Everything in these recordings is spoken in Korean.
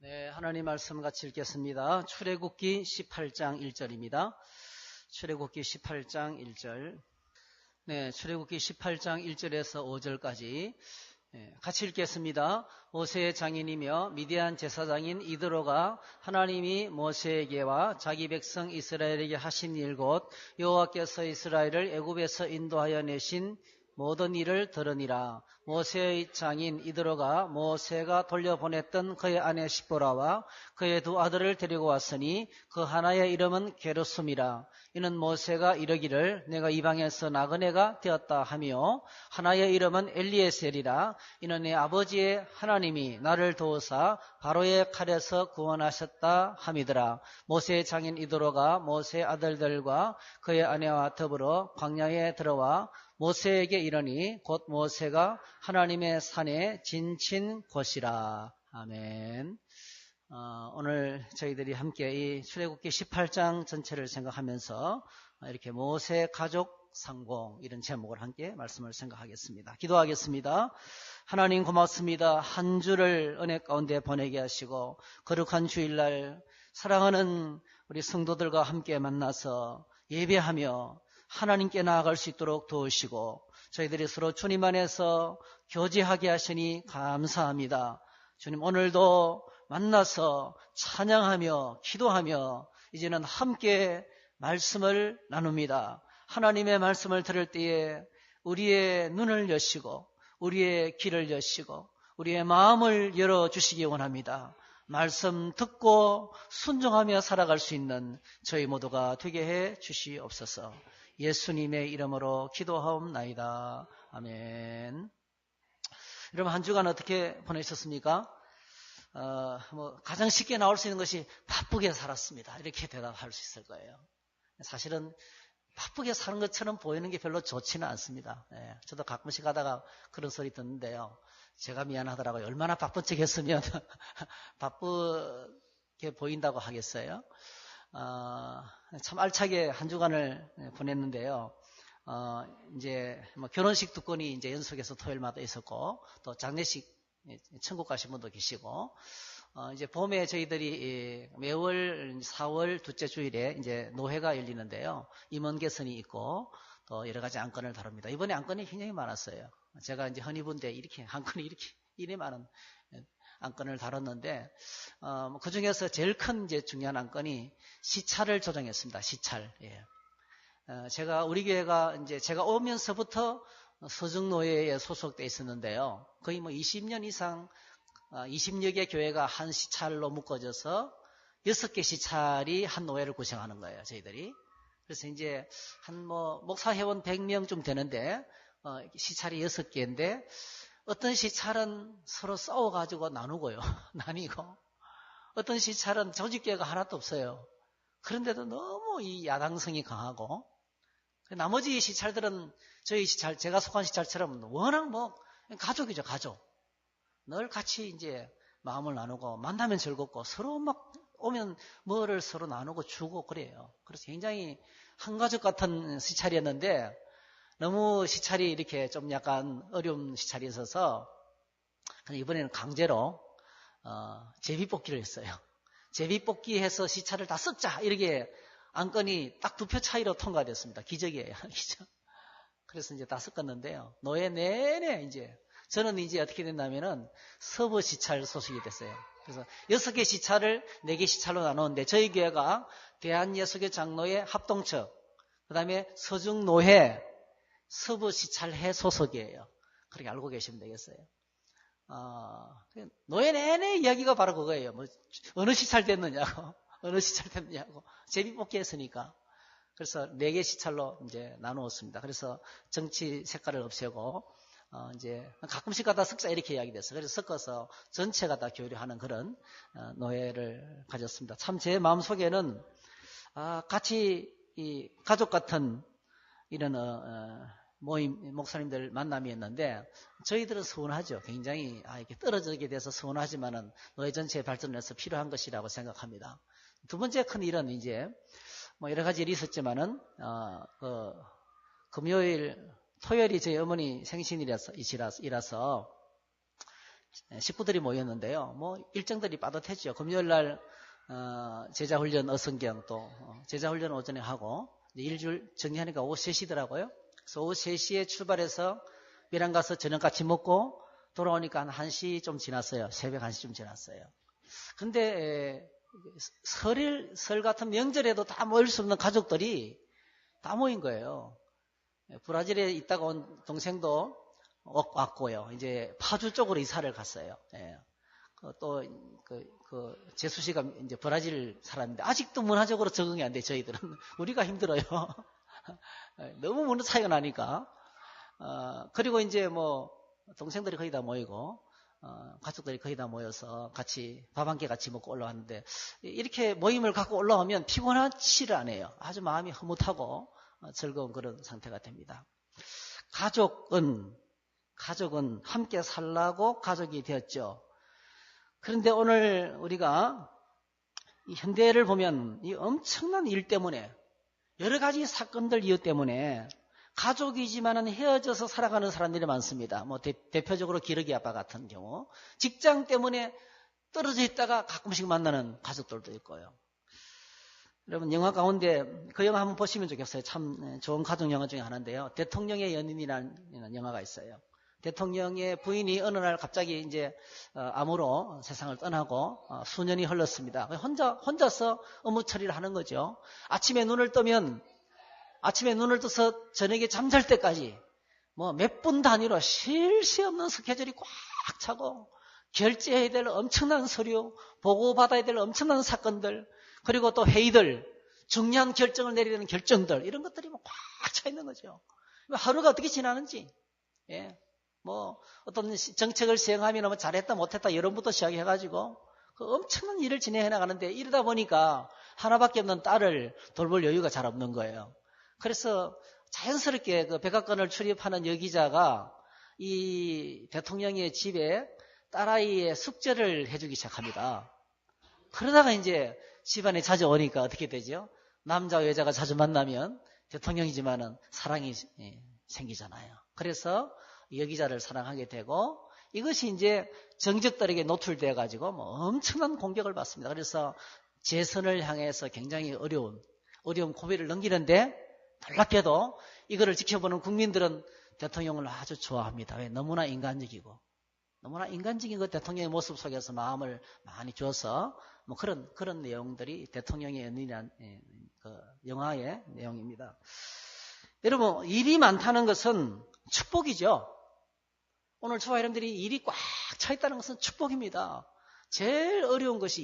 네, 하나님 말씀 같이 읽겠습니다. 출애굽기 18장 1절입니다. 출애굽기 18장 1절. 네, 출애굽기 18장 1절에서 5절까지 같이 읽겠습니다. 모세의 장인이며 미디안 제사장인 이드로가 하나님이 모세에게와 자기 백성 이스라엘에게 하신 일 곧 여호와께서 이스라엘을 애굽에서 인도하여 내신 모든 일을 들으니라. 모세의 장인 이드로가 모세가 돌려보냈던 그의 아내 시보라와 그의 두 아들을 데리고 왔으니 그 하나의 이름은 게르솜이라. 이는 모세가 이르기를 내가 이방에서 나그네가 되었다 하며 하나의 이름은 엘리에셀이라. 이는 내 아버지의 하나님이 나를 도우사 바로의 칼에서 구원하셨다 함이더라. 모세의 장인 이드로가 모세의 아들들과 그의 아내와 더불어 광야에 들어와 모세에게 이르니 곧 모세가 하나님의 산에 진친 곳이라. 아멘. 오늘 저희들이 함께 이 출애굽기 18장 전체를 생각하면서 이렇게 모세 가족 상공 이런 제목을 함께 말씀을 생각하겠습니다. 기도하겠습니다. 하나님 고맙습니다. 한 주를 은혜 가운데 보내게 하시고 거룩한 주일날 사랑하는 우리 성도들과 함께 만나서 예배하며 하나님께 나아갈 수 있도록 도우시고 저희들이 서로 주님 안에서 교제하게 하시니 감사합니다. 주님, 오늘도 만나서 찬양하며 기도하며 이제는 함께 말씀을 나눕니다. 하나님의 말씀을 들을 때에 우리의 눈을 여시고 우리의 귀를 여시고 우리의 마음을 열어주시기 원합니다. 말씀 듣고 순종하며 살아갈 수 있는 저희 모두가 되게 해 주시옵소서. 예수님의 이름으로 기도하옵나이다. 아멘. 여러분, 한 주간 어떻게 보내셨습니까? 가장 쉽게 나올 수 있는 것이 바쁘게 살았습니다. 이렇게 대답할 수 있을 거예요. 사실은 바쁘게 사는 것처럼 보이는 게 별로 좋지는 않습니다. 저도 가끔씩 하다가 그런 소리 듣는데요. 제가 미안하더라고요. 얼마나 바쁜 척 했으면 바쁘게 보인다고 하겠어요. 참 알차게 한 주간을 보냈는데요. 이제 결혼식 두 건이 이제 연속해서 토요일마다 있었고, 또 장례식 천국 가신 분도 계시고, 이제 봄에 저희들이 매월 4월 둘째 주일에 이제 노회가 열리는데요. 임원 개선이 있고, 또 여러 가지 안건을 다룹니다. 이번에 안건이 굉장히 많았어요. 제가 이제 헌의분대 이렇게 안건이 이래 많은 안건을 다뤘는데, 그 중에서 제일 큰 이제 중요한 안건이 시차를 조정했습니다. 시차를. 예. 우리 교회가 이제 제가 오면서부터 서정노회에 소속돼 있었는데요. 거의 20년 이상, 20여 개 교회가 한 시찰로 묶어져서 6개 시찰이 한 노회를 구성하는 거예요, 저희들이. 그래서 이제 목사 회원 100명쯤 되는데, 시찰이 6개인데, 어떤 시찰은 서로 싸워가지고 나누고요. 나뉘고. 어떤 시찰은 조직계가 하나도 없어요. 그런데도 너무 이 야당성이 강하고, 나머지 시찰들은 저희 시찰, 제가 속한 시찰처럼 워낙 가족이죠, 가족. 늘 같이 이제 마음을 나누고, 만나면 즐겁고, 서로 오면 뭐를 서로 나누고 주고 그래요. 그래서 굉장히 한 가족 같은 시찰이었는데, 너무 시찰이 이렇게 좀 약간 어려운 시찰이 있어서 이번에는 강제로 제비뽑기를 했어요. 제비뽑기해서 시찰을 다 섞자 이렇게 안건이 딱 2표 차이로 통과됐습니다. 기적이에요. 기적. 그래서 이제 다 섞었는데요. 노예 내내 이제 저는 이제 어떻게 됐냐면은 서부 시찰 소속이 됐어요. 그래서 6개 시찰을 4개 시찰로 나누는데 저희 교회가 대한예수교 장로회 합동처, 그 다음에 서중노회 서부 시찰회 소속이에요. 그렇게 알고 계시면 되겠어요. 노예 내내 이야기가 바로 그거예요. 어느 시찰 됐느냐고, 어느 시찰 됐느냐고. 제비뽑기 했으니까. 그래서 4개 시찰로 이제 나누었습니다. 그래서 정치 색깔을 없애고, 이제 가끔씩 가다 섞자 이렇게 이야기 됐어요. 그래서 섞어서 전체가 다 교류하는 그런 노예를 가졌습니다. 참 제 마음속에는, 같이 이 가족 같은 이런, 모임, 목사님들 만남이었는데, 저희들은 서운하죠. 굉장히, 이렇게 떨어지게 돼서 서운하지만은, 노예 전체의 발전을 위해서 필요한 것이라고 생각합니다. 두 번째 큰 일은 이제, 여러 가지 일이 있었지만은, 토요일이 저희 어머니 생신이라서, 식구들이 모였는데요. 뭐 일정들이 빠듯했죠. 금요일날 제자훈련 어성경 또 제자훈련 오전에 하고 일주일 정리하니까 오후 3시더라고요. 그래서 오후 3시에 출발해서 밀양 가서 저녁같이 먹고 돌아오니까 한 1시 좀 지났어요. 새벽 1시쯤 지났어요. 근데 설 같은 명절에도 다 모일 수 없는 가족들이 다 모인 거예요. 브라질에 있다가 온 동생도 왔고요. 이제 파주 쪽으로 이사를 갔어요. 예. 또 재수 씨가 이제 브라질 사람인데 아직도 문화적으로 적응이 안 돼. 저희들은 우리가 힘들어요. 너무 문화 차이가 나니까. 그리고 이제 뭐 동생들이 거의 다 모이고 가족들이 거의 다 모여서 같이 밥 한 끼 같이 먹고 올라왔는데 이렇게 모임을 갖고 올라오면 피곤하지를 않아요. 아주 마음이 흐뭇하고 즐거운 그런 상태가 됩니다. 가족은 함께 살라고 가족이 되었죠. 그런데 오늘 우리가 이 현대를 보면 이 엄청난 일 때문에 여러 가지 사건들 이유 때문에 가족이지만은 헤어져서 살아가는 사람들이 많습니다. 뭐 대표적으로 기러기 아빠 같은 경우 직장 때문에 떨어져 있다가 가끔씩 만나는 가족들도 있고요. 여러분 영화 가운데 그 영화 한번 보시면 좋겠어요. 참 좋은 가족 영화 중에 하나인데요. 대통령의 연인이라는 영화가 있어요. 대통령의 부인이 어느 날 갑자기 이제 암으로 세상을 떠나고 수년이 흘렀습니다. 혼자서 업무 처리를 하는 거죠. 아침에 눈을 떠서 저녁에 잠잘 때까지 뭐 몇 분 단위로 쉴 새 없는 스케줄이 꽉 차고 결제해야 될 엄청난 서류, 보고받아야 될 엄청난 사건들, 그리고 또 회의들, 중요한 결정을 내리는 결정들, 이런 것들이 뭐 꽉 차 있는 거죠. 하루가 어떻게 지나는지, 뭐 어떤 정책을 시행하면 뭐 잘했다 못했다 여론부터 시작해가지고 그 엄청난 일을 진행해 나가는데 이러다 보니까 하나밖에 없는 딸을 돌볼 여유가 잘 없는 거예요. 그래서 자연스럽게 그 백악관을 출입하는 여기자가 이 대통령의 집에 딸아이의 숙제를 해주기 시작합니다. 그러다가 이제 집안에 자주 오니까 어떻게 되죠? 남자와 여자가 자주 만나면 대통령이지만은 사랑이 생기잖아요. 그래서 여기자를 사랑하게 되고 이것이 이제 정적들에게 노출되어 가지고 뭐 엄청난 공격을 받습니다. 그래서 재선을 향해서 굉장히 어려운 고비를 넘기는데 놀랍게도 이거를 지켜보는 국민들은 대통령을 아주 좋아합니다. 왜? 너무나 인간적이고 너무나 인간적인 그 대통령의 모습 속에서 마음을 많이 줘서 뭐 그런 내용들이 대통령의 연인이라는 그 영화의 내용입니다. 여러분 일이 많다는 것은 축복이죠. 오늘 저와 여러분들이 일이 꽉 차 있다는 것은 축복입니다. 제일 어려운 것이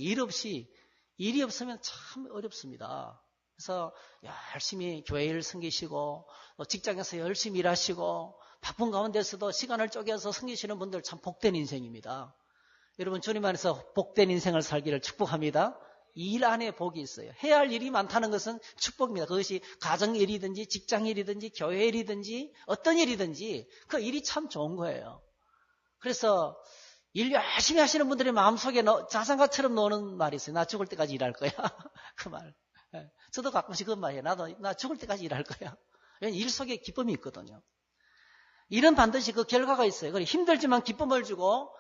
일이 없으면 참 어렵습니다. 그래서 열심히 교회 일을 섬기시고 직장에서 열심히 일하시고 바쁜 가운데서도 시간을 쪼개서 섬기시는 분들 참 복된 인생입니다. 여러분 주님 안에서 복된 인생을 살기를 축복합니다. 일 안에 복이 있어요. 해야 할 일이 많다는 것은 축복입니다. 그것이 가정일이든지 직장일이든지 교회일이든지 어떤 일이든지 그 일이 참 좋은 거예요. 그래서 일 열심히 하시는 분들의 마음속에 자산가처럼 노는 말이 있어요. 나 죽을 때까지 일할 거야. 그 말. 저도 가끔씩 그런 말이에요. 나 죽을 때까지 일할 거야. 왜냐하면 일 속에 기쁨이 있거든요. 일은 반드시 그 결과가 있어요. 힘들지만 기쁨을 주고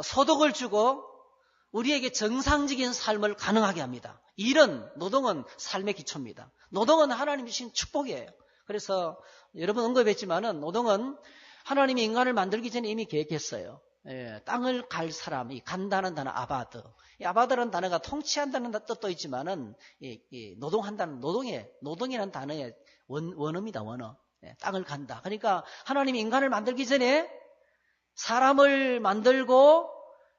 소득을 주고 우리에게 정상적인 삶을 가능하게 합니다. 노동은 삶의 기초입니다. 노동은 하나님이 주신 축복이에요. 그래서 여러분 언급했지만은 노동은 하나님이 인간을 만들기 전에 이미 계획했어요. 땅을 갈 사람, 이 간다는 단어 아바드. 이 아바드라는 단어가 통치한다는 뜻도 있지만은 노동한다는 노동이라는 단어의 원어입니다. 원어. 땅을 간다. 그러니까 하나님이 인간을 만들기 전에 사람을 만들고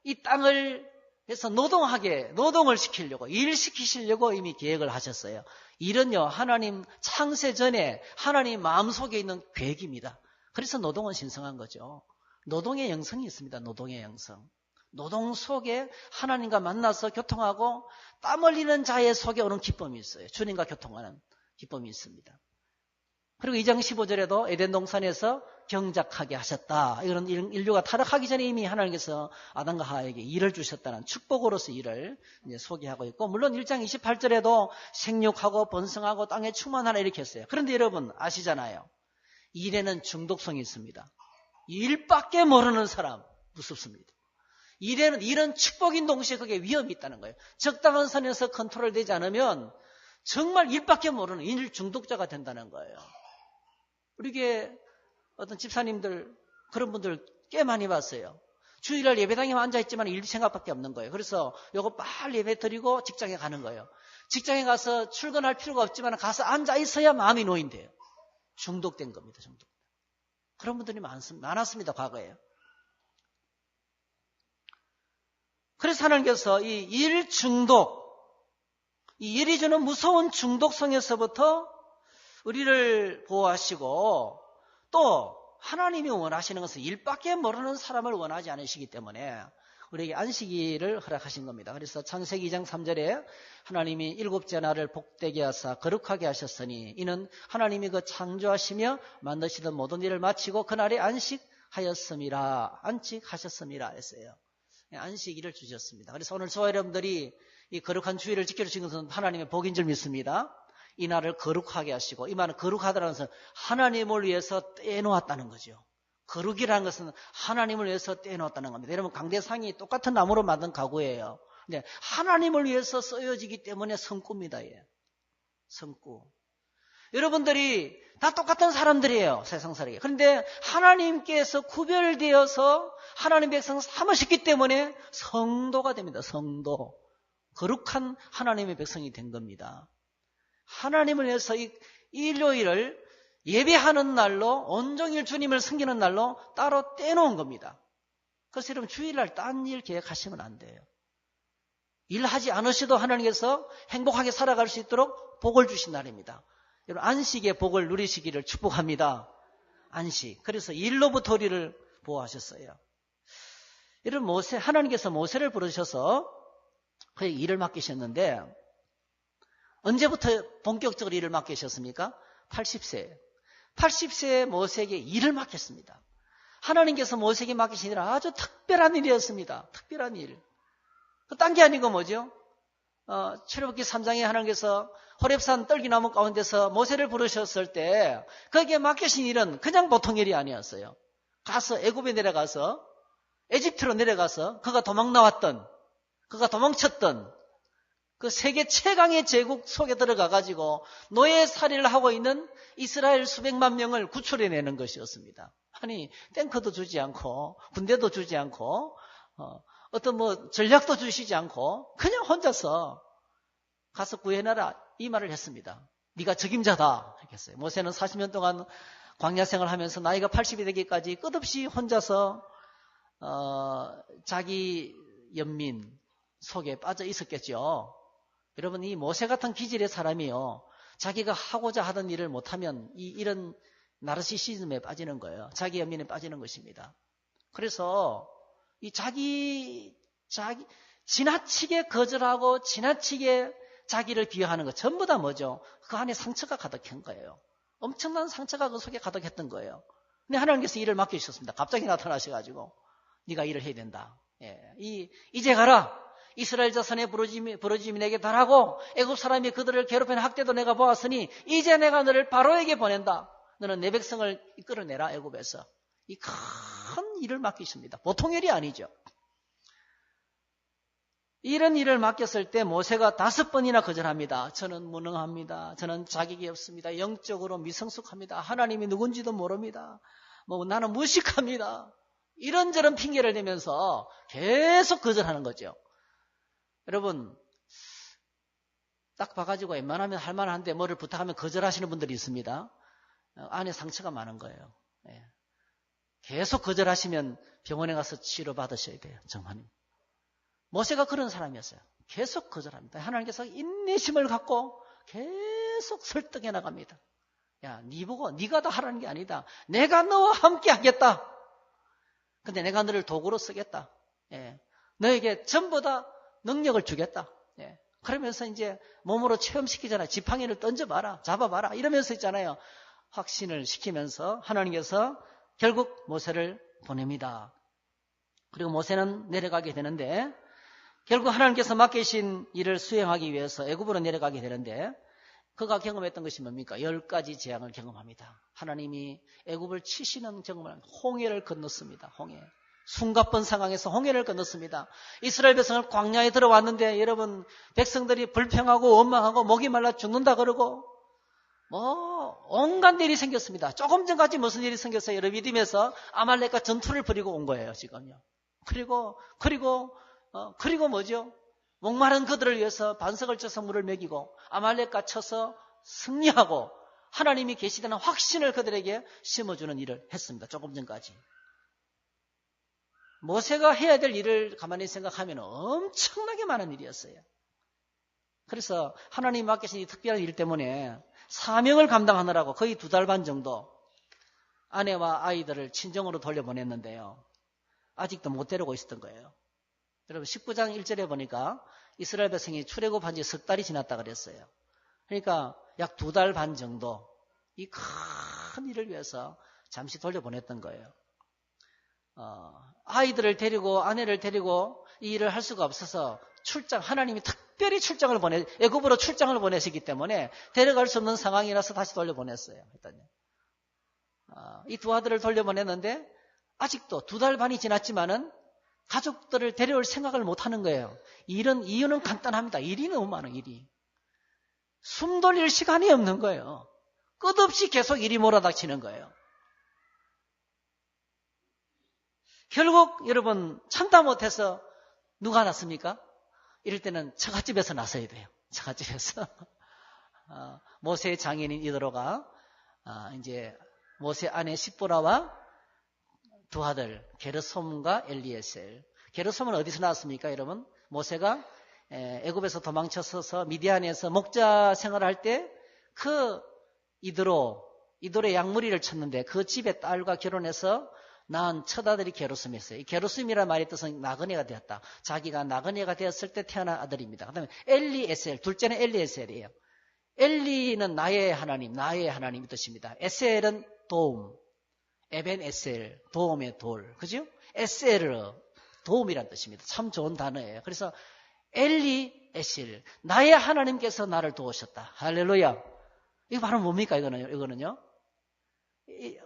이 땅을 해서 노동을 시키려고 일시키시려고 이미 계획을 하셨어요. 일은요 하나님 창세 전에 하나님 마음속에 있는 계획입니다. 그래서 노동은 신성한 거죠. 노동의 영성이 있습니다. 노동의 영성. 노동 속에 하나님과 만나서 교통하고 땀 흘리는 자의 속에 오는 기쁨이 있어요. 주님과 교통하는 기쁨이 있습니다. 그리고 2장 15절에도 에덴 동산에서 경작하게 하셨다. 이런 인류가 타락하기 전에 이미 하나님께서 아담과 하와에게 일을 주셨다는 축복으로서 일을 이제 소개하고 있고, 물론 1장 28절에도 생육하고 번성하고 땅에 충만하라 이렇게 했어요. 그런데 여러분 아시잖아요. 일에는 중독성이 있습니다. 일밖에 모르는 사람 무섭습니다. 일은 축복인 동시에 그게 위험이 있다는 거예요. 적당한 선에서 컨트롤되지 않으면 정말 일밖에 모르는 일 중독자가 된다는 거예요. 우리게 어떤 집사님들 그런 분들 꽤 많이 봤어요. 주일날 예배당에만 앉아있지만 일 생각밖에 없는 거예요. 그래서 요거 빨리 예배 드리고 직장에 가는 거예요. 직장에 가서 출근할 필요가 없지만 가서 앉아있어야 마음이 놓인대요. 중독된 겁니다. 중독. 그런 분들이 많았습니다. 과거에. 그래서 하나님께서 이 일 중독, 이 일이 주는 무서운 중독성에서부터 우리를 보호하시고 또 하나님이 원하시는 것은 일밖에 모르는 사람을 원하지 않으시기 때문에 우리에게 안식일을 허락하신 겁니다. 그래서 창세기 2장 3절에 하나님이 일곱째 날을 복되게 하사 거룩하게 하셨으니 이는 하나님이 그 창조하시며 만드시던 모든 일을 마치고 그날에 안식하셨음이라 했어요. 안식일을 주셨습니다. 그래서 오늘 저와 여러분들이 이 거룩한 주일을 지켜주신 것은 하나님의 복인 줄 믿습니다. 이 날을 거룩하게 하시고, 이 말은 거룩하다는 것은 하나님을 위해서 떼놓았다는 거죠. 거룩이라는 것은 하나님을 위해서 떼놓았다는 겁니다. 여러분, 강대상이 똑같은 나무로 만든 가구예요. 근데 하나님을 위해서 쓰여지기 때문에 성구입니다. 예. 성구. 여러분들이 다 똑같은 사람들이에요. 세상 살기. 그런데 하나님께서 구별되어서 하나님 백성 삼으셨기 때문에 성도가 됩니다. 성도. 거룩한 하나님의 백성이 된 겁니다. 하나님을 위해서 이 일요일을 예배하는 날로 온종일 주님을 섬기는 날로 따로 떼놓은 겁니다. 그래서 여러분 주일날 딴 일 계획하시면 안 돼요. 일하지 않으셔도 하나님께서 행복하게 살아갈 수 있도록 복을 주신 날입니다. 여러분 안식의 복을 누리시기를 축복합니다. 안식. 그래서 일로부터 우리를 보호하셨어요. 여러분 하나님께서 모세를 부르셔서 그에게 일을 맡기셨는데 언제부터 본격적으로 일을 맡기셨습니까? 80세. 80세에 모세에게 일을 맡겼습니다. 하나님께서 모세에게 맡기신 일은 아주 특별한 일이었습니다. 특별한 일. 딴 게 아니고 뭐죠? 출애굽기 3장에 하나님께서 호렙산 떨기나무 가운데서 모세를 부르셨을 때 거기에 맡기신 일은 그냥 보통 일이 아니었어요. 가서 애굽에 내려가서 에집트로 내려가서 그가 도망쳤던 그 세계 최강의 제국 속에 들어가가지고 노예살이를 하고 있는 이스라엘 수백만 명을 구출해내는 것이었습니다. 아니 탱크도 주지 않고 군대도 주지 않고 어떤 전략도 주시지 않고 그냥 혼자서 가서 구해내라 이 말을 했습니다. 네가 적임자다 했겠어요. 모세는 40년 동안 광야 생활하면서 나이가 80이 되기까지 끝없이 혼자서 자기 연민 속에 빠져 있었겠죠. 여러분 이 모세 같은 기질의 사람이요. 자기가 하고자 하던 일을 못하면 이런 나르시시즘에 빠지는 거예요. 자기 연민에 빠지는 것입니다. 그래서 이 지나치게 거절하고 지나치게 자기를 비하하는 것 전부 다 뭐죠? 그 안에 상처가 가득한 거예요. 엄청난 상처가 그 속에 가득했던 거예요. 근데 하나님께서 일을 맡겨주셨습니다. 갑자기 나타나셔가지고 네가 일을 해야 된다. 예. 이제 가라. 이스라엘 자손의 부르짖음이 내게 달하고 애굽 사람이 그들을 괴롭히는 학대도 내가 보았으니 이제 내가 너를 바로에게 보낸다. 너는 내 백성을 이끌어내라 애굽에서. 이 큰 일을 맡기십니다. 보통 일이 아니죠. 이런 일을 맡겼을 때 모세가 5번이나 거절합니다. 저는 무능합니다. 저는 자격이 없습니다. 영적으로 미성숙합니다. 하나님이 누군지도 모릅니다. 나는 무식합니다. 이런저런 핑계를 대면서 계속 거절하는 거죠. 여러분 딱 봐가지고 웬만하면 할만한데 뭐를 부탁하면 거절하시는 분들이 있습니다. 안에 상처가 많은 거예요. 예. 계속 거절하시면 병원에 가서 치료받으셔야 돼요. 정말. 모세가 그런 사람이었어요. 계속 거절합니다. 하나님께서 인내심을 갖고 계속 설득해 나갑니다. 야, 네가 다 하라는 게 아니다. 내가 너와 함께 하겠다. 근데 내가 너를 도구로 쓰겠다. 예. 너에게 전부 다 능력을 주겠다. 예. 그러면서 이제 몸으로 체험시키잖아요. 지팡이를 던져봐라. 잡아봐라. 이러면서 있잖아요. 확신을 시키면서 하나님께서 결국 모세를 보냅니다. 그리고 모세는 내려가게 되는데 결국 하나님께서 맡기신 일을 수행하기 위해서 애굽으로 내려가게 되는데 그가 경험했던 것이 뭡니까? 10가지 재앙을 경험합니다. 하나님이 애굽을 치시는 정말 홍해를 건넜습니다. 홍해. 숨가쁜 상황에서 홍해를 건넜습니다. 이스라엘 백성을 광야에 들어왔는데 여러분 백성들이 불평하고 원망하고 목이 말라 죽는다 그러고 온갖 일이 생겼습니다. 조금 전까지 무슨 일이 생겼어요? 여러분 믿음에서 아말렉과 전투를 벌이고 온 거예요 지금요. 그리고 뭐죠? 목마른 그들을 위해서 반석을 쳐서 물을 먹이고 아말렉과 쳐서 승리하고 하나님이 계시다는 확신을 그들에게 심어주는 일을 했습니다. 조금 전까지. 모세가 해야 될 일을 가만히 생각하면 엄청나게 많은 일이었어요. 그래서 하나님이 맡기신 이 특별한 일 때문에 사명을 감당하느라고 거의 2달 반 정도 아내와 아이들을 친정으로 돌려보냈는데요. 아직도 못 데리고 있었던 거예요. 여러분 19장 1절에 보니까 이스라엘 백성이 출애굽한 지 석 달이 지났다 그랬어요. 그러니까 약 2달 반 정도 이 큰 일을 위해서 잠시 돌려보냈던 거예요. 아이들을 데리고 아내를 데리고 이 일을 할 수가 없어서 하나님이 특별히 출장을 애굽으로 출장을 보내시기 때문에 데려갈 수 없는 상황이라서 다시 돌려보냈어요. 이 두 아들을 돌려보냈는데 아직도 2달 반이 지났지만은 가족들을 데려올 생각을 못 하는 거예요. 이유는 간단합니다. 일이 너무 많아, 일이. 숨 돌릴 시간이 없는 거예요. 끝없이 계속 일이 몰아닥치는 거예요. 결국 여러분 참다 못해서 누가 났습니까? 이럴 때는 처갓집에서 나서야 돼요. 처갓집에서. 모세의 장인인 이드로가 이제 모세 아내 십보라와 두 아들 게르솜과 엘리에셀. 게르솜은 어디서 나왔습니까, 여러분? 모세가 애굽에서 도망쳐서 미디안에서 목자 생활할 때 그 이드로의 양무리를 쳤는데 그 집의 딸과 결혼해서 낳은 첫 아들이 게르솜이었어요. 이 게르솜이라는 말의 뜻은 나그네가 되었다. 자기가 나그네가 되었을 때 태어난 아들입니다. 그다음에 엘리에셀, 둘째는 엘리에셀이에요. 엘리는 나의 하나님이 뜻입니다. 에셀은 도움, 에벤 에셀, 도움의 돌, 그죠? 에셀, 도움이란 뜻입니다. 참 좋은 단어예요. 그래서 엘리 에셀, 나의 하나님께서 나를 도우셨다. 할렐루야. 이거 바로 뭡니까? 이거는요.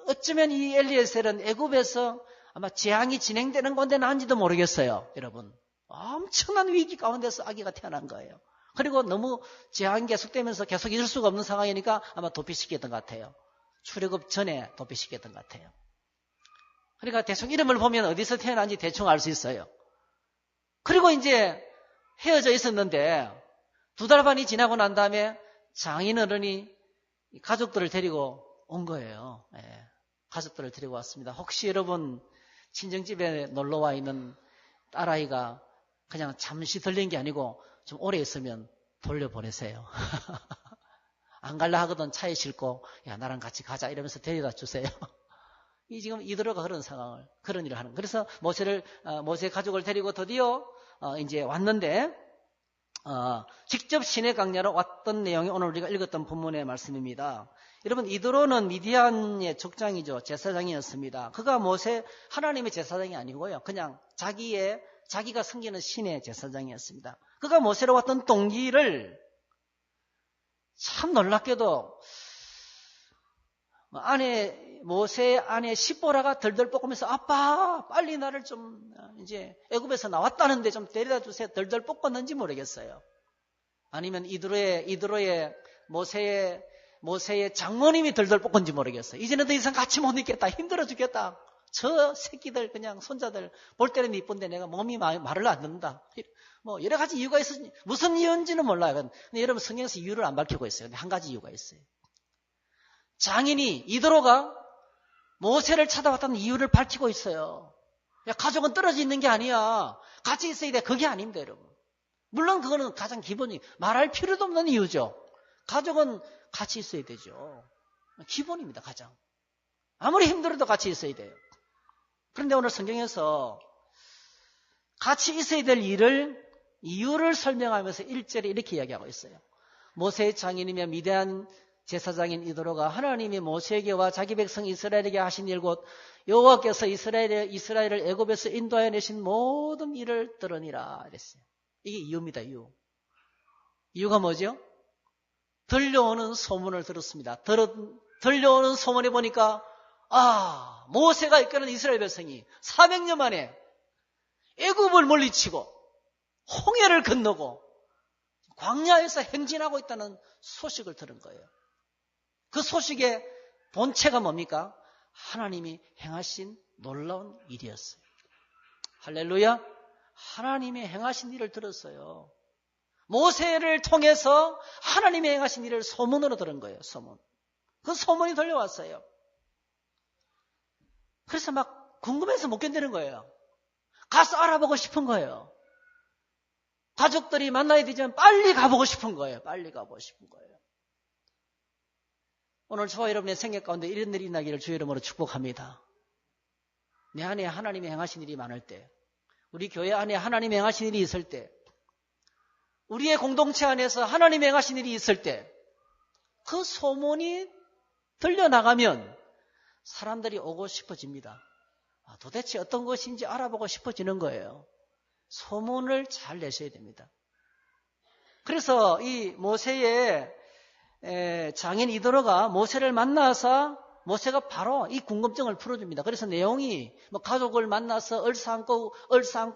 어쩌면 이 엘리에셀은 애굽에서 아마 재앙이 진행되는 건데 난지도 모르겠어요. 여러분. 엄청난 위기 가운데서 아기가 태어난 거예요. 그리고 너무 재앙이 계속되면서 계속 잊을 수가 없는 상황이니까 아마 도피시켰던 것 같아요. 출애굽 전에 도피시켰던 것 같아요. 그러니까 대충 이름을 보면 어디서 태어난지 대충 알 수 있어요. 그리고 이제 헤어져 있었는데 2달 반이 지나고 난 다음에 장인어른이 가족들을 데리고 온 거예요. 예, 가족들을 데리고 왔습니다. 혹시 여러분 친정집에 놀러와 있는 딸아이가 그냥 잠시 들린 게 아니고 좀 오래 있으면 돌려보내세요. 안 갈라 하거든 차에 싣고 야 나랑 같이 가자 이러면서 데려다 주세요. 지금 이드로가 그런 일을 하는. 그래서 모세 가족을 데리고 드디어 이제 왔는데 직접 시내 강야로 왔던 내용이 오늘 우리가 읽었던 본문의 말씀입니다. 여러분 이드로는 미디안의 족장이죠. 제사장이었습니다. 그가 하나님의 제사장이 아니고요. 그냥 자기가 섬기는 신의 제사장이었습니다. 그가 모세로 왔던 동기를 참 놀랍게도 모세의 아내 십보라가 덜덜 볶으면서 아빠 빨리 나를 좀 이제 애굽에서 나왔다는데 좀 데려다 주세요. 덜덜 볶았는지 모르겠어요. 아니면 이드로의 모세의 장모님이 덜덜 볶은지 모르겠어요. 이제는 더 이상 같이 못 있겠다. 힘들어 죽겠다. 저 새끼들 그냥 손자들 볼 때는 이쁜데 내가 몸이 말을 안 듣는다. 뭐 여러 가지 이유가 있어. 무슨 이유인지는 몰라요. 근데 여러분 성경에서 이유를 안 밝히고 있어요. 근데 한 가지 이유가 있어요. 장인이 이드로가 모세를 찾아왔다는 이유를 밝히고 있어요. 야, 가족은 떨어져 있는 게 아니야. 같이 있어야 돼. 그게 아닙니다, 여러분. 물론 그거는 가장 기본이 말할 필요도 없는 이유죠. 가족은 같이 있어야 되죠. 기본입니다, 가장. 아무리 힘들어도 같이 있어야 돼요. 그런데 오늘 성경에서 같이 있어야 될 이유를 설명하면서 1절에 이렇게 이야기하고 있어요. 모세의 장인이며 미디안 제사장인 이드로가 하나님이 모세에게와 자기 백성 이스라엘에게 하신 일 곧 여호와께서 이스라엘을 애굽에서 인도하여 내신 모든 일을 들으니라 그랬어요. 이게 이유입니다. 이유가 뭐죠? 들려오는 소문을 들었습니다. 들려오는 소문에 보니까 모세가 이끄는 이스라엘 백성이 400년 만에 애굽을 물리치고 홍해를 건너고 광야에서 행진하고 있다는 소식을 들은 거예요. 그 소식의 본체가 뭡니까? 하나님이 행하신 놀라운 일이었어요. 할렐루야. 하나님이 행하신 일을 들었어요. 모세를 통해서 하나님이 행하신 일을 소문으로 들은 거예요. 소문. 그 소문이 들려왔어요. 그래서 막 궁금해서 못 견디는 거예요. 가서 알아보고 싶은 거예요. 가족들이 만나야 되지만 빨리 가보고 싶은 거예요. 빨리 가보고 싶은 거예요. 오늘 저와 여러분의 생각 가운데 이런 일이 나기를 주의 이름으로 축복합니다. 내 안에 하나님이 행하신 일이 많을 때, 우리 교회 안에 하나님이 행하신 일이 있을 때, 우리의 공동체 안에서 하나님이 행하신 일이 있을 때, 그 소문이 들려나가면 사람들이 오고 싶어집니다. 도대체 어떤 것인지 알아보고 싶어지는 거예요. 소문을 잘 내셔야 됩니다. 그래서 이 모세의 장인 이도로가 모세를 만나서 모세가 바로 이 궁금증을 풀어줍니다. 그래서 내용이 뭐 가족을 만나서 얼싸안고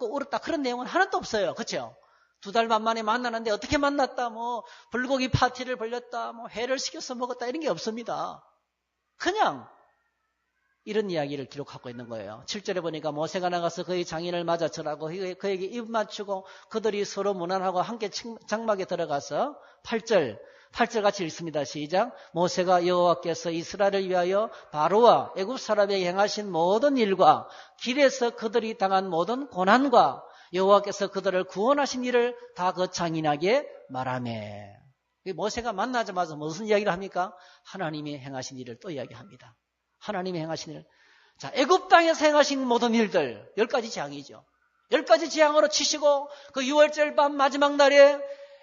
울었다 그런 내용은 하나도 없어요. 그렇죠? 2달 반 만에 만나는데 어떻게 만났다, 뭐 불고기 파티를 벌렸다, 뭐 회를 시켜서 먹었다 이런 게 없습니다. 그냥 이런 이야기를 기록하고 있는 거예요. 7절에 보니까 모세가 나가서 그의 장인을 맞아 절하고 그에게 입 맞추고 그들이 서로 문안하고 함께 장막에 들어가서 8절 같이 읽습니다. 시작. 모세가 여호와께서 이스라엘을 위하여 바로와 애굽 사람에게 행하신 모든 일과 길에서 그들이 당한 모든 고난과 여호와께서 그들을 구원하신 일을 다 그 장인에게 말하매. 모세가 만나자마자 무슨 이야기를 합니까? 하나님이 행하신 일을 또 이야기합니다. 하나님이 행하신 일. 자, 애굽 땅에서 행하신 모든 일들 10가지 재앙이죠. 10가지 재앙으로 치시고 그 6월절 밤 마지막 날에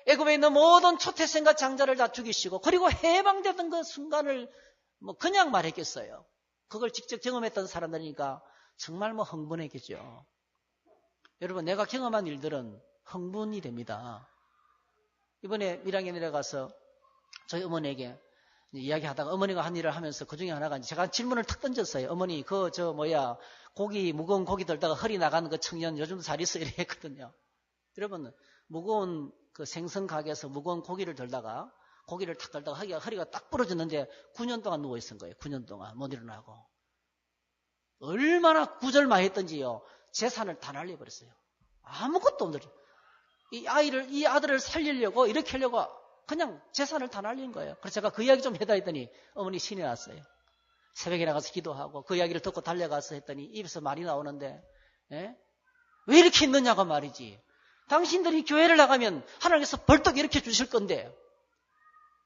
애굽에 있는 모든 초태생과 장자를 다 죽이시고 그리고 해방되던 그 순간을 뭐 그냥 말했겠어요. 그걸 직접 경험했던 사람들이니까 정말 뭐 흥분했겠죠. 여러분, 내가 경험한 일들은 흥분이 됩니다. 이번에 밀양에 내려가서 저희 어머니에게 이야기하다가 어머니가 한 일을 하면서 그 중에 하나가 제가 질문을 탁 던졌어요. 어머니, 고기, 무거운 고기 들다가 허리 나가는 그 청년 요즘도 잘 있어 이래 했거든요. 여러분, 무거운 그 생선 가게에서 무거운 고기를 들다가 고기를 탁 들다가 허리가 딱 부러졌는데 9년 동안 누워 있은 거예요. 9년 동안 못 일어나고. 얼마나 구절마했던지요. 재산을 다 날려버렸어요. 아무것도 없는 이 아들을 살리려고 이렇게 하려고 그냥 재산을 다 날린 거예요. 그래서 제가 그 이야기 좀 해다 했더니 어머니 신이 났어요. 새벽에 나가서 기도하고 그 이야기를 듣고 달려가서 했더니 입에서 말이 나오는데 왜 이렇게 있느냐고 말이지. 당신들이 교회를 나가면 하나님께서 벌떡 이렇게 주실 건데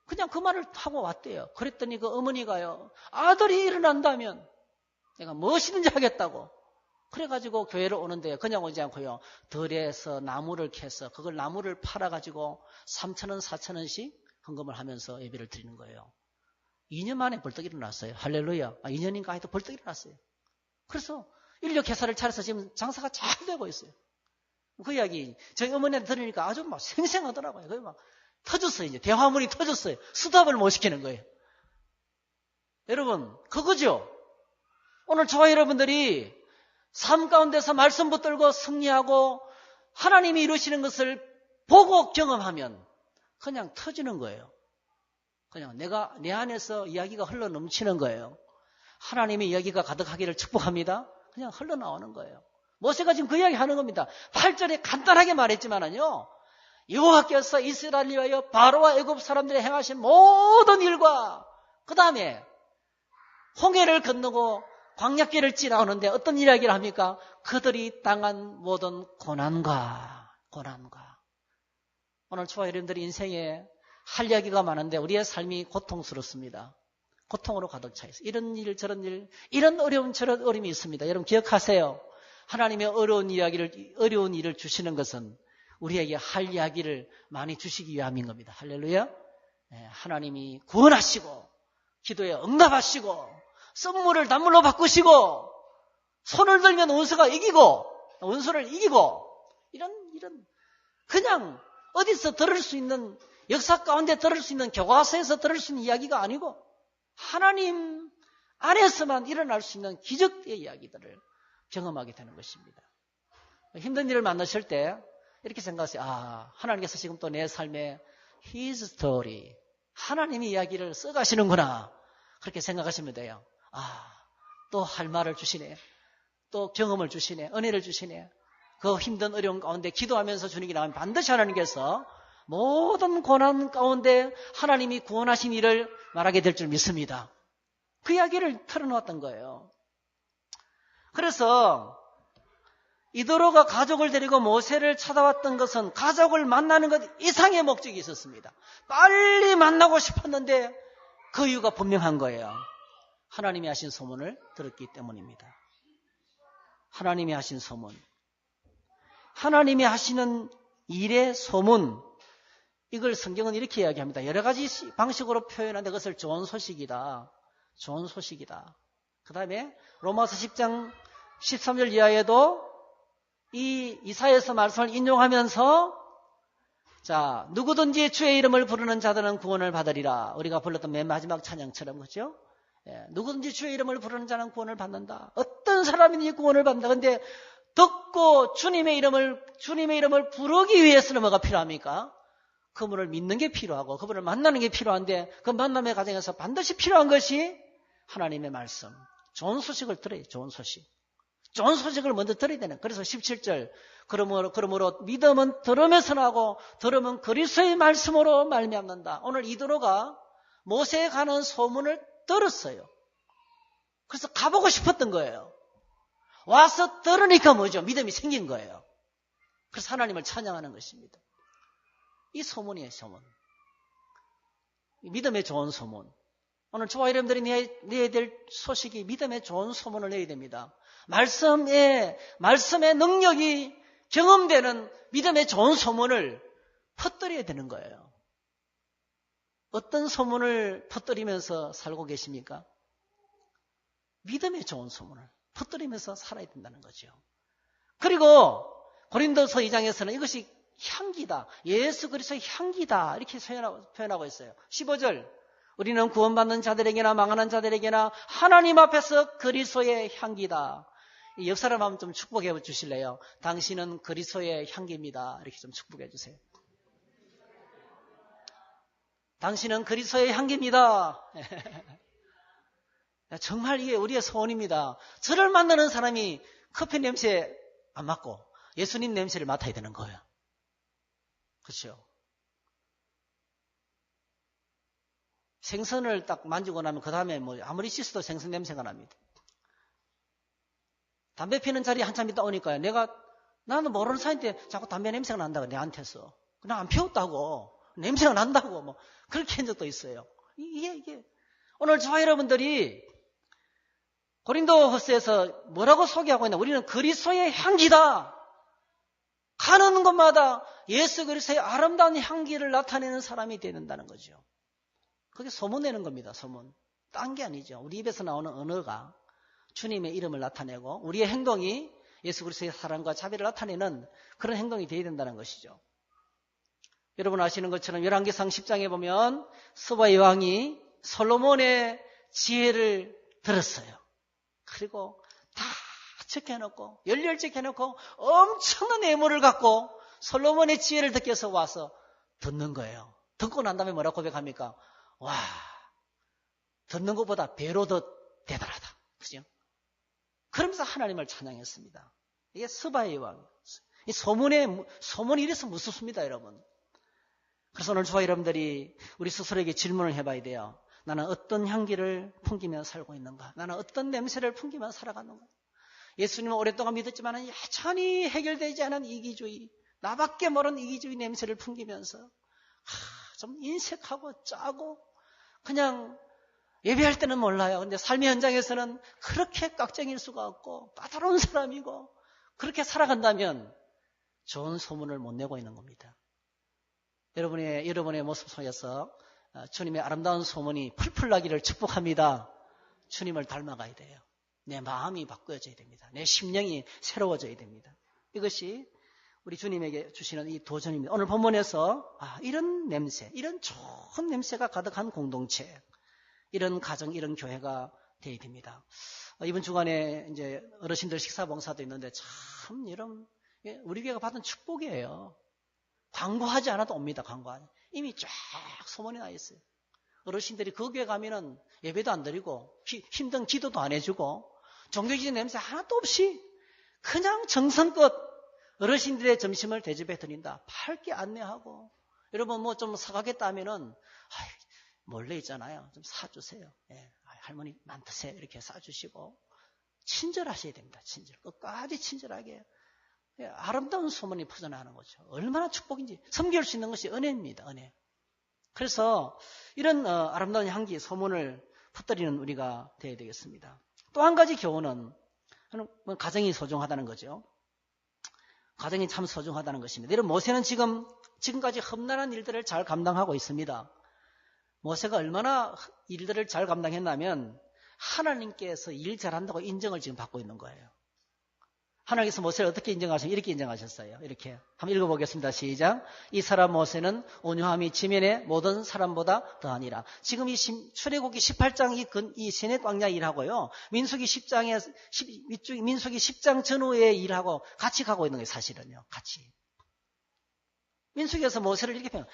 그냥 그 말을 하고 왔대요. 그랬더니 그 어머니가요. 아들이 일어난다면 내가 무엇이든지 하겠다고. 그래가지고 교회를 오는데 그냥 오지 않고요. 덜에서 나무를 캐서 그걸 나무를 팔아가지고 3,000원, 4,000원씩 헌금을 하면서 예배를 드리는 거예요. 2년 만에 벌떡 일어났어요. 할렐루야. 2년인가 하여튼 벌떡 일어났어요. 그래서 인력 회사를 차려서 지금 장사가 잘 되고 있어요. 그 이야기 저희 어머니한테 들으니까 아주 막 생생하더라고요. 그게 막 터졌어요. 이제 대화문이 터졌어요. 수답을 못 시키는 거예요. 여러분, 그거죠. 오늘 저와 여러분들이 삶 가운데서 말씀 붙들고 승리하고 하나님이 이루시는 것을 보고 경험하면 그냥 터지는 거예요. 그냥 내 안에서 이야기가 흘러 넘치는 거예요. 하나님의 이야기가 가득하기를 축복합니다. 그냥 흘러나오는 거예요. 모세가 지금 그 이야기 하는 겁니다. 8절에 간단하게 말했지만은요. 여호와께서 이스라엘을 위하여 바로와 애굽 사람들이 행하신 모든 일과 그 다음에 홍해를 건너고 광야길을 지나오는데 어떤 이야기를 합니까? 그들이 당한 모든 고난과. 오늘 저와 여러분들이 인생에 할 이야기가 많은데 우리의 삶이 고통스럽습니다. 고통으로 가득 차 있어요. 이런 일 저런 일, 이런 어려움 저런 어려움이 있습니다. 여러분 기억하세요. 하나님의 어려운 일을 주시는 것은 우리에게 할 이야기를 많이 주시기 위함인 겁니다. 할렐루야. 하나님이 구원하시고 기도에 응답하시고 선물을 단물로 바꾸시고 손을 들면 원수를 이기고 이런 그냥 어디서 들을 수 있는 역사 가운데 들을 수 있는 교과서에서 들을 수 있는 이야기가 아니고 하나님 안에서만 일어날 수 있는 기적의 이야기들을 경험하게 되는 것입니다. 힘든 일을 만나실 때 이렇게 생각하세요. 하나님께서 지금 또 내 삶에 His story, 하나님이 이야기를 써가시는구나. 그렇게 생각하시면 돼요. 또 할 말을 주시네. 또 경험을 주시네. 은혜를 주시네. 그 힘든 어려운 가운데 기도하면서 주님이 나오면 반드시 하나님께서 모든 고난 가운데 하나님이 구원하신 일을 말하게 될 줄 믿습니다. 그 이야기를 털어놓았던 거예요. 그래서 이도로가 가족을 데리고 모세를 찾아왔던 것은 가족을 만나는 것 이상의 목적이 있었습니다. 빨리 만나고 싶었는데 그 이유가 분명한 거예요. 하나님이 하신 소문을 들었기 때문입니다. 하나님이 하신 소문. 하나님이 하시는 일의 소문. 이걸 성경은 이렇게 이야기합니다. 여러 가지 방식으로 표현하는데 그것을 좋은 소식이다. 좋은 소식이다. 그 다음에 로마서 10장 13절 이하에도 이 이사야서 말씀을 인용하면서 자, 누구든지 주의 이름을 부르는 자들은 구원을 받으리라. 우리가 불렀던 맨 마지막 찬양처럼 그렇죠? 누구든지 주의 이름을 부르는 자는 구원을 받는다. 어떤 사람이든지 구원을 받는다. 그런데 듣고 주님의 이름을 부르기 위해서는 뭐가 필요합니까? 그분을 믿는 게 필요하고 그분을 만나는 게 필요한데 그 만남의 과정에서 반드시 필요한 것이 하나님의 말씀. 좋은 소식을 들어요. 좋은 소식. 좋은 소식을 먼저 들어야 되는. 그래서 17절 그러므로 믿음은 들으면서 나고 들으면 그리스도의 말씀으로 말미암는다. 오늘 이도로가 모세에 가는 소문을 들었어요. 그래서 가보고 싶었던 거예요. 와서 들으니까 뭐죠? 믿음이 생긴 거예요. 그래서 하나님을 찬양하는 것입니다. 이 소문이에요. 소문. 믿음의 좋은 소문. 오늘 저와 여러분들이 내야 될 소식이 믿음의 좋은 소문을 내야 됩니다. 말씀의 능력이 경험되는 믿음의 좋은 소문을 퍼뜨려야 되는 거예요. 어떤 소문을 퍼뜨리면서 살고 계십니까? 믿음의 좋은 소문을 퍼뜨리면서 살아야 된다는 거죠. 그리고 고린도서 2장에서는 이것이 향기다. 예수 그리스도의 향기다. 이렇게 표현하고 있어요. 15절. 우리는 구원받는 자들에게나 망하는 자들에게나 하나님 앞에서 그리스도의 향기다. 옆사람 한번 좀 축복해 주실래요? 당신은 그리스도의 향기입니다. 이렇게 좀 축복해 주세요. 당신은 그리스도의 향기입니다. 정말 이게 우리의 소원입니다. 저를 만나는 사람이 커피 냄새 안 맡고 예수님 냄새를 맡아야 되는 거예요. 그렇죠? 생선을 딱 만지고 나면 그 다음에 뭐 아무리 씻어도 생선 냄새가 납니다. 담배 피는 자리에 한참 있다 오니까요. 나는 모르는 사이인데 자꾸 담배 냄새가 난다고 내한테서. 그냥 안 피웠다고. 냄새가 난다고 뭐 그렇게 한 적도 있어요. 이게 오늘 저와 여러분들이 고린도후서에서 뭐라고 소개하고 있나? 우리는 그리스도의 향기다. 가는 곳마다 예수 그리스도의 아름다운 향기를 나타내는 사람이 되는다는 거죠. 그게 소문내는 겁니다. 소문. 딴 게 아니죠. 우리 입에서 나오는 언어가 주님의 이름을 나타내고 우리의 행동이 예수 그리스도의 사랑과 자비를 나타내는 그런 행동이 되어야 된다는 것이죠. 여러분 아시는 것처럼 열왕기상 10장에 보면 스바의 왕이 솔로몬의 지혜를 들었어요. 그리고 다 적혀놓고 열렬적해놓고 엄청난 애물을 갖고 솔로몬의 지혜를 듣기 위해서 와서 듣는 거예요. 듣고 난 다음에 뭐라고 고백합니까? 와, 듣는 것보다 배로 더 대단하다. 그죠? 그러면서 하나님을 찬양했습니다. 이게 스바의 왕. 이 소문이 이래서 무섭습니다, 여러분. 그래서 오늘 저와 여러분들이 우리 스스로에게 질문을 해봐야 돼요. 나는 어떤 향기를 풍기며 살고 있는가? 나는 어떤 냄새를 풍기며 살아가는가? 예수님은 오랫동안 믿었지만 여전히 해결되지 않은 이기주의, 나밖에 모르는 이기주의 냄새를 풍기면서 좀 인색하고 짜고 그냥 예배할 때는 몰라요. 근데 삶의 현장에서는 그렇게 깍쟁일 수가 없고 까다로운 사람이고 그렇게 살아간다면 좋은 소문을 못 내고 있는 겁니다. 여러분의 모습 속에서 주님의 아름다운 소문이 풀풀 나기를 축복합니다. 주님을 닮아가야 돼요. 내 마음이 바뀌어져야 됩니다. 내 심령이 새로워져야 됩니다. 이것이 우리 주님에게 주시는 이 도전입니다. 오늘 본문에서 이런 냄새, 이런 좋은 냄새가 가득한 공동체, 이런 가정, 이런 교회가 되어야 됩니다. 이번 주간에 이제 어르신들 식사 봉사도 있는데 참 이런 우리 교회가 받은 축복이에요. 광고하지 않아도 옵니다. 광고하지. 이미 쫙 소문이 나 있어요. 어르신들이 그 교회 가면은 예배도 안 드리고 힘든 기도도 안 해주고 종교적인 냄새 하나도 없이 그냥 정성껏 어르신들의 점심을 대접해 드린다. 밝게 안내하고 여러분 뭐 좀 사가겠다 하면은 몰래 있잖아요. 좀 사주세요. 예, 할머니 많드세요. 이렇게 사주시고 친절하셔야 됩니다. 친절. 끝까지 친절하게. 예, 아름다운 소문이 퍼져나가는 거죠. 얼마나 축복인지. 섬길 수 있는 것이 은혜입니다. 은혜. 그래서 이런 아름다운 향기, 소문을 퍼뜨리는 우리가 되어야 되겠습니다. 또 한 가지 교훈은 가정이 소중하다는 거죠. 가정이 참 소중하다는 것입니다. 여러분 모세는 지금까지 험난한 일들을 잘 감당하고 있습니다. 모세가 얼마나 일들을 잘 감당했냐면 하나님께서 일 잘한다고 인정을 지금 받고 있는 거예요. 하나님께서 모세를 어떻게 인정하셨어요? 이렇게 인정하셨어요. 이렇게 한번 읽어보겠습니다. 시작. 이 사람 모세는 온유함이 지면의 모든 사람보다 더하니라. 지금 이 출애굽기 18장 이 시내 광야 일하고요. 민수기 10장 전후의 일하고 같이 가고 있는 거예요. 사실은요. 같이. 민수기에서 모세를 이렇게 표현.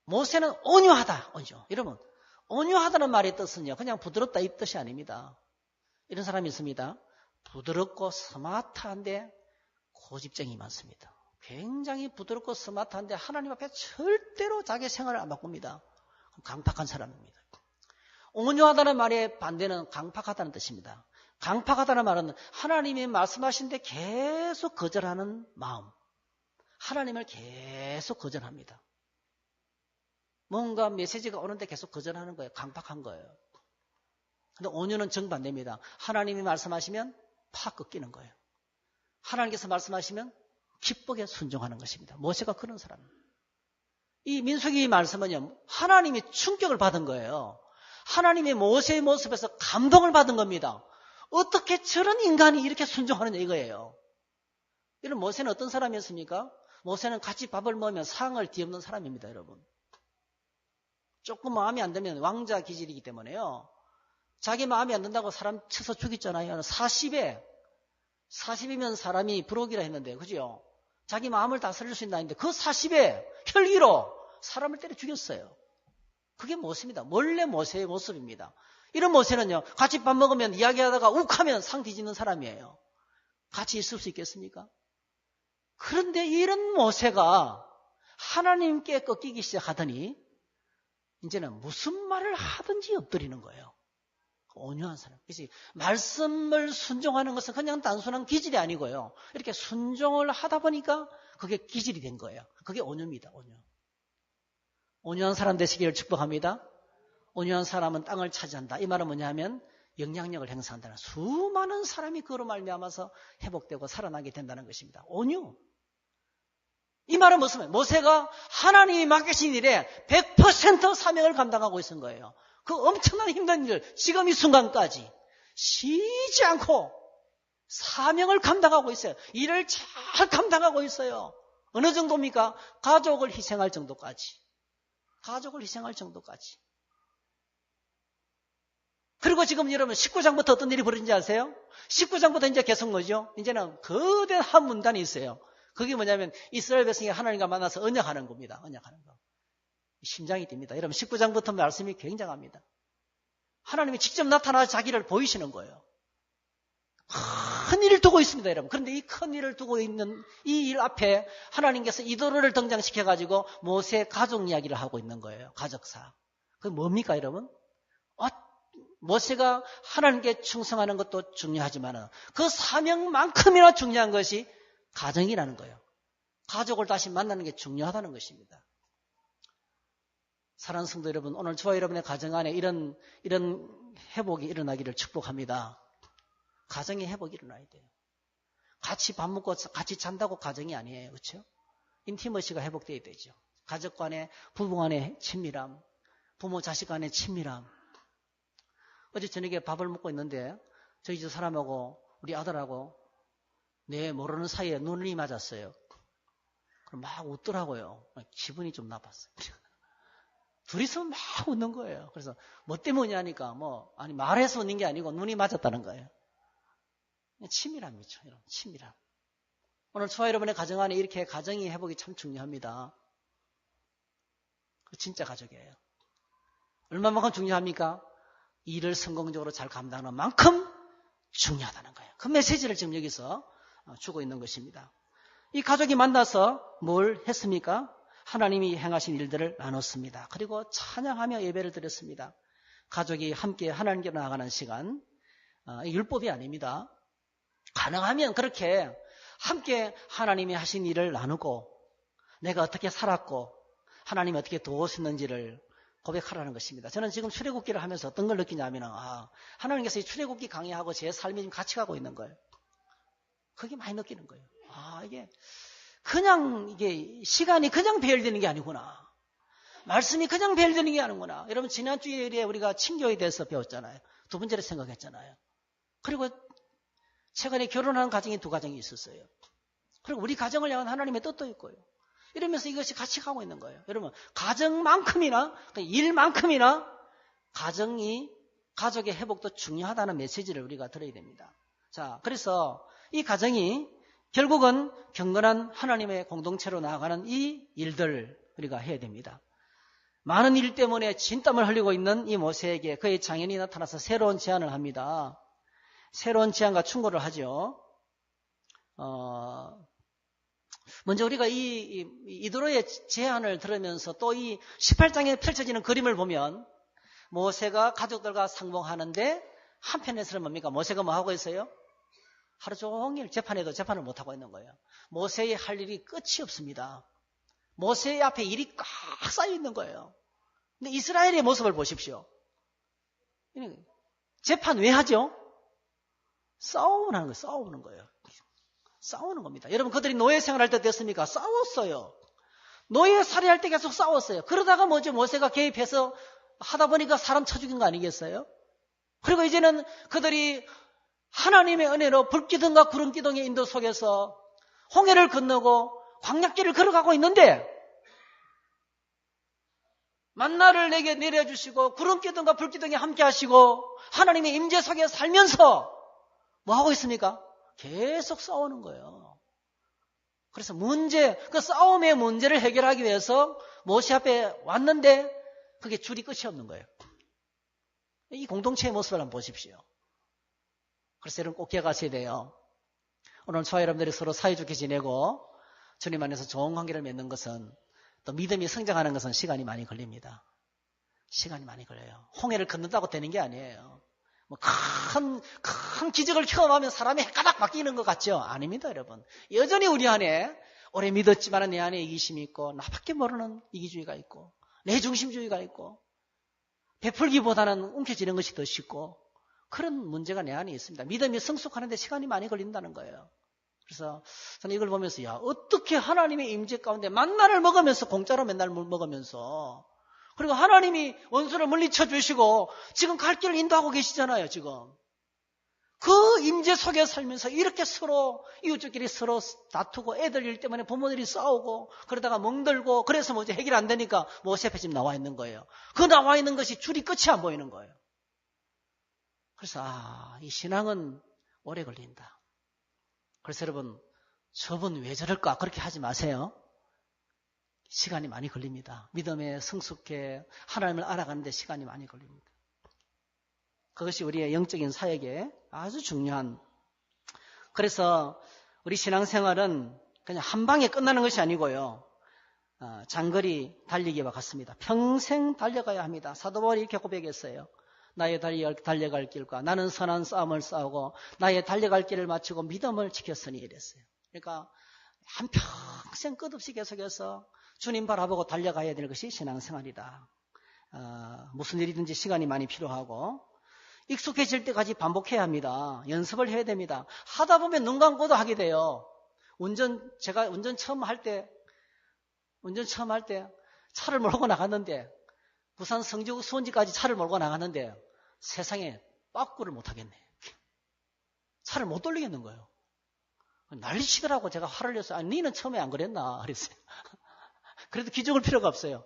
모세는 온유하다. 온유. 여러분 온유하다는 말의 뜻은요. 그냥 부드럽다 이 뜻이 아닙니다. 이런 사람이 있습니다. 부드럽고 스마트한데 고집쟁이 많습니다. 굉장히 부드럽고 스마트한데 하나님 앞에 절대로 자기 생활을 안 바꿉니다. 강팍한 사람입니다. 온유하다는 말의 반대는 강팍하다는 뜻입니다. 강팍하다는 말은 하나님이 말씀하신데 계속 거절하는 마음. 하나님을 계속 거절합니다. 뭔가 메시지가 오는데 계속 거절하는 거예요. 강팍한 거예요. 근데 온유는 정반대입니다. 하나님이 말씀하시면 팍 꺾이는 거예요. 하나님께서 말씀하시면 기쁘게 순종하는 것입니다. 모세가 그런 사람입니다. 이 민수기 말씀은요, 하나님이 충격을 받은 거예요. 하나님의 모세의 모습에서 감동을 받은 겁니다. 어떻게 저런 인간이 이렇게 순종하느냐 이거예요. 이런 모세는 어떤 사람이었습니까? 모세는 같이 밥을 먹으면 상을 뒤엎는 사람입니다, 여러분. 조금 마음에 안 들면 왕자 기질이기 때문에요. 자기 마음에 안 든다고 사람 쳐서 죽였잖아요. 40이면 사람이 부록이라 했는데, 그죠? 자기 마음을 다스릴 수 있나 했는데, 그 40에 혈기로 사람을 때려 죽였어요. 그게 모세입니다. 원래 모세의 모습입니다. 이런 모세는요, 같이 밥 먹으면 이야기하다가 욱 하면 상 뒤집는 사람이에요. 같이 있을 수 있겠습니까? 그런데 이런 모세가 하나님께 꺾이기 시작하더니, 이제는 무슨 말을 하든지 엎드리는 거예요. 온유한 사람. 그래서 말씀을 순종하는 것은 그냥 단순한 기질이 아니고요. 이렇게 순종을 하다 보니까 그게 기질이 된 거예요. 그게 온유입니다. 온유. 온유한 사람 되시기를 축복합니다. 온유한 사람은 땅을 차지한다. 이 말은 뭐냐면 영향력을 행사한다는 수많은 사람이 그로 말미암아서 회복되고 살아나게 된다는 것입니다. 온유. 이 말은 무슨 말이에요? 모세가 하나님이 맡기신 일에 100% 사명을 감당하고 있는 거예요. 그 엄청난 힘든 일, 지금 이 순간까지 쉬지 않고 사명을 감당하고 있어요. 일을 잘 감당하고 있어요. 어느 정도입니까? 가족을 희생할 정도까지. 가족을 희생할 정도까지. 그리고 지금 여러분 19장부터 어떤 일이 벌어진지 아세요? 19장부터 이제 계속 뭐죠? 이제는 거대한 한 문단이 있어요. 그게 뭐냐면 이스라엘 백성이 하나님과 만나서 언약하는 겁니다. 언약하는 거. 심장이 뜁니다. 여러분 19장부터 말씀이 굉장합니다. 하나님이 직접 나타나 자기를 보이시는 거예요. 큰 일을 두고 있습니다, 여러분. 그런데 이 큰 일을 두고 있는 이 일 앞에 하나님께서 이도를 등장시켜가지고 모세 가족 이야기를 하고 있는 거예요. 가족사. 그게 뭡니까, 여러분? 모세가 하나님께 충성하는 것도 중요하지만 그 사명만큼이나 중요한 것이 가정이라는 거예요. 가족을 다시 만나는 게 중요하다는 것입니다. 사랑하는 성도 여러분, 오늘 저와 여러분의 가정 안에 이런 회복이 일어나기를 축복합니다. 가정의 회복이 일어나야 돼요. 같이 밥 먹고 같이 잔다고 가정이 아니에요. 그렇죠? 인티머시가 회복돼야 되죠. 가족 간의, 부부 간의 친밀함, 부모 자식 간의 친밀함. 어제 저녁에 밥을 먹고 있는데 저희 집 사람하고 우리 아들하고 내 모르는 사이에 눈이 맞았어요. 그럼 막 웃더라고요. 기분이 좀 나빴어요. 둘이서 막 웃는 거예요. 그래서 뭐 때문이냐 하니까 아니 말해서 웃는 게 아니고 눈이 맞았다는 거예요. 친밀함이죠. 여러분, 친밀함. 오늘 저와 여러분의 가정 안에 이렇게 가정이 회복이 참 중요합니다. 진짜 가족이에요. 얼마만큼 중요합니까? 일을 성공적으로 잘 감당하는 만큼 중요하다는 거예요. 그 메시지를 지금 여기서 주고 있는 것입니다. 이 가족이 만나서 뭘 했습니까? 하나님이 행하신 일들을 나눴습니다. 그리고 찬양하며 예배를 드렸습니다. 가족이 함께 하나님께 나아가는 시간, 율법이 아닙니다. 가능하면 그렇게 함께 하나님이 하신 일을 나누고 내가 어떻게 살았고 하나님이 어떻게 도우셨는지를 고백하라는 것입니다. 저는 지금 출애굽기를 하면서 어떤 걸 느끼냐면 하나님께서 이 출애굽기 강의하고 제 삶이 지금 같이 가고 있는 거예요. 그게 많이 느끼는 거예요. 이게 그냥 이게 시간이 그냥 배열되는 게 아니구나. 말씀이 그냥 배열되는 게 아니구나. 여러분 지난 주일에 우리가 친교에 대해서 배웠잖아요. 두 번째로 생각했잖아요. 그리고 최근에 결혼하는 가정이 두 가정이 있었어요. 그리고 우리 가정을 향한 하나님의 뜻도 있고요. 이러면서 이것이 같이 가고 있는 거예요. 여러분 가정만큼이나 일만큼이나 가족의 회복도 중요하다는 메시지를 우리가 들어야 됩니다. 자, 그래서 이 가정이 결국은 경건한 하나님의 공동체로 나아가는 이 일들 우리가 해야 됩니다. 많은 일 때문에 진땀을 흘리고 있는 이 모세에게 그의 장인이 나타나서 새로운 제안을 합니다. 새로운 제안과 충고를 하죠. 먼저 우리가 이도로의 제안을 들으면서 또 이 18장에 펼쳐지는 그림을 보면 모세가 가족들과 상봉하는데 한편에서는 뭡니까? 모세가 뭐 하고 있어요? 하루 종일 재판에도 재판을 못하고 있는 거예요. 모세의 할 일이 끝이 없습니다. 모세의 앞에 일이 꽉 쌓여 있는 거예요. 근데 이스라엘의 모습을 보십시오. 재판 왜 하죠? 싸우는 거예요. 싸우는 거예요. 싸우는 겁니다. 여러분 그들이 노예 생활할 때 됐습니까? 싸웠어요. 노예 살해할 때 계속 싸웠어요. 그러다가 뭐죠? 모세가 개입해서 하다 보니까 사람 쳐 죽인 거 아니겠어요? 그리고 이제는 그들이 하나님의 은혜로 불기둥과 구름기둥의 인도 속에서 홍해를 건너고 광야길을 걸어가고 있는데 만나를 내게 내려주시고 구름기둥과 불기둥이 함께 하시고 하나님의 임재 속에 살면서 뭐 하고 있습니까? 계속 싸우는 거예요. 그래서 그 싸움의 문제를 해결하기 위해서 모세 앞에 왔는데 그게 줄이 끝이 없는 거예요. 이 공동체의 모습을 한번 보십시오. 그래서 여러분 꼭 기억하셔야 돼요. 오늘 저와 여러분들이 서로 사이좋게 지내고 주님 안에서 좋은 관계를 맺는 것은 또 믿음이 성장하는 것은 시간이 많이 걸립니다. 시간이 많이 걸려요. 홍해를 건넌다고 되는 게 아니에요. 큰 기적을 경험하면 사람이 헷가닥 바뀌는 것 같죠? 아닙니다, 여러분. 여전히 우리 안에 오래 믿었지만 내 안에 이기심이 있고 나밖에 모르는 이기주의가 있고 내 중심주의가 있고 베풀기보다는 움켜쥐는 것이 더 쉽고 그런 문제가 내 안에 있습니다. 믿음이 성숙하는데 시간이 많이 걸린다는 거예요. 그래서 저는 이걸 보면서 어떻게 하나님의 임재 가운데 만나를 먹으면서 공짜로 맨날 먹으면서 그리고 하나님이 원수를 물리쳐 주시고 지금 갈 길을 인도하고 계시잖아요. 지금 그 임재 속에 살면서 이렇게 서로 이웃들끼리 서로 다투고 애들 일 때문에 부모들이 싸우고 그러다가 멍들고 그래서 뭐지 해결 안 되니까 모세 앞에 지금 나와 있는 거예요. 그 나와 있는 것이 줄이 끝이 안 보이는 거예요. 그래서 이 신앙은 오래 걸린다. 그래서 여러분 저분 왜 저럴까 그렇게 하지 마세요. 시간이 많이 걸립니다. 믿음에 성숙해 하나님을 알아가는데 시간이 많이 걸립니다. 그것이 우리의 영적인 사역에 아주 중요한. 그래서 우리 신앙생활은 그냥 한 방에 끝나는 것이 아니고요. 장거리 달리기와 같습니다. 평생 달려가야 합니다. 사도 바울이 이렇게 고백했어요. 나의 달려갈 길과 나는 선한 싸움을 싸우고 나의 달려갈 길을 마치고 믿음을 지켰으니 이랬어요. 그러니까 한평생 끝없이 계속해서 주님 바라보고 달려가야 될 것이 신앙생활이다. 무슨 일이든지 시간이 많이 필요하고 익숙해질 때까지 반복해야 합니다. 연습을 해야 됩니다. 하다 보면 눈 감고도 하게 돼요. 제가 운전 처음 할 때 차를 몰고 나갔는데 부산 성주 수원지까지 차를 몰고 나갔는데 세상에 빠꾸를 못 하겠네. 차를 못 돌리겠는 거예요. 난리치더라고. 제가 화를 내서 니는 처음에 안 그랬나 그랬어요. 그래도 기죽을 필요가 없어요.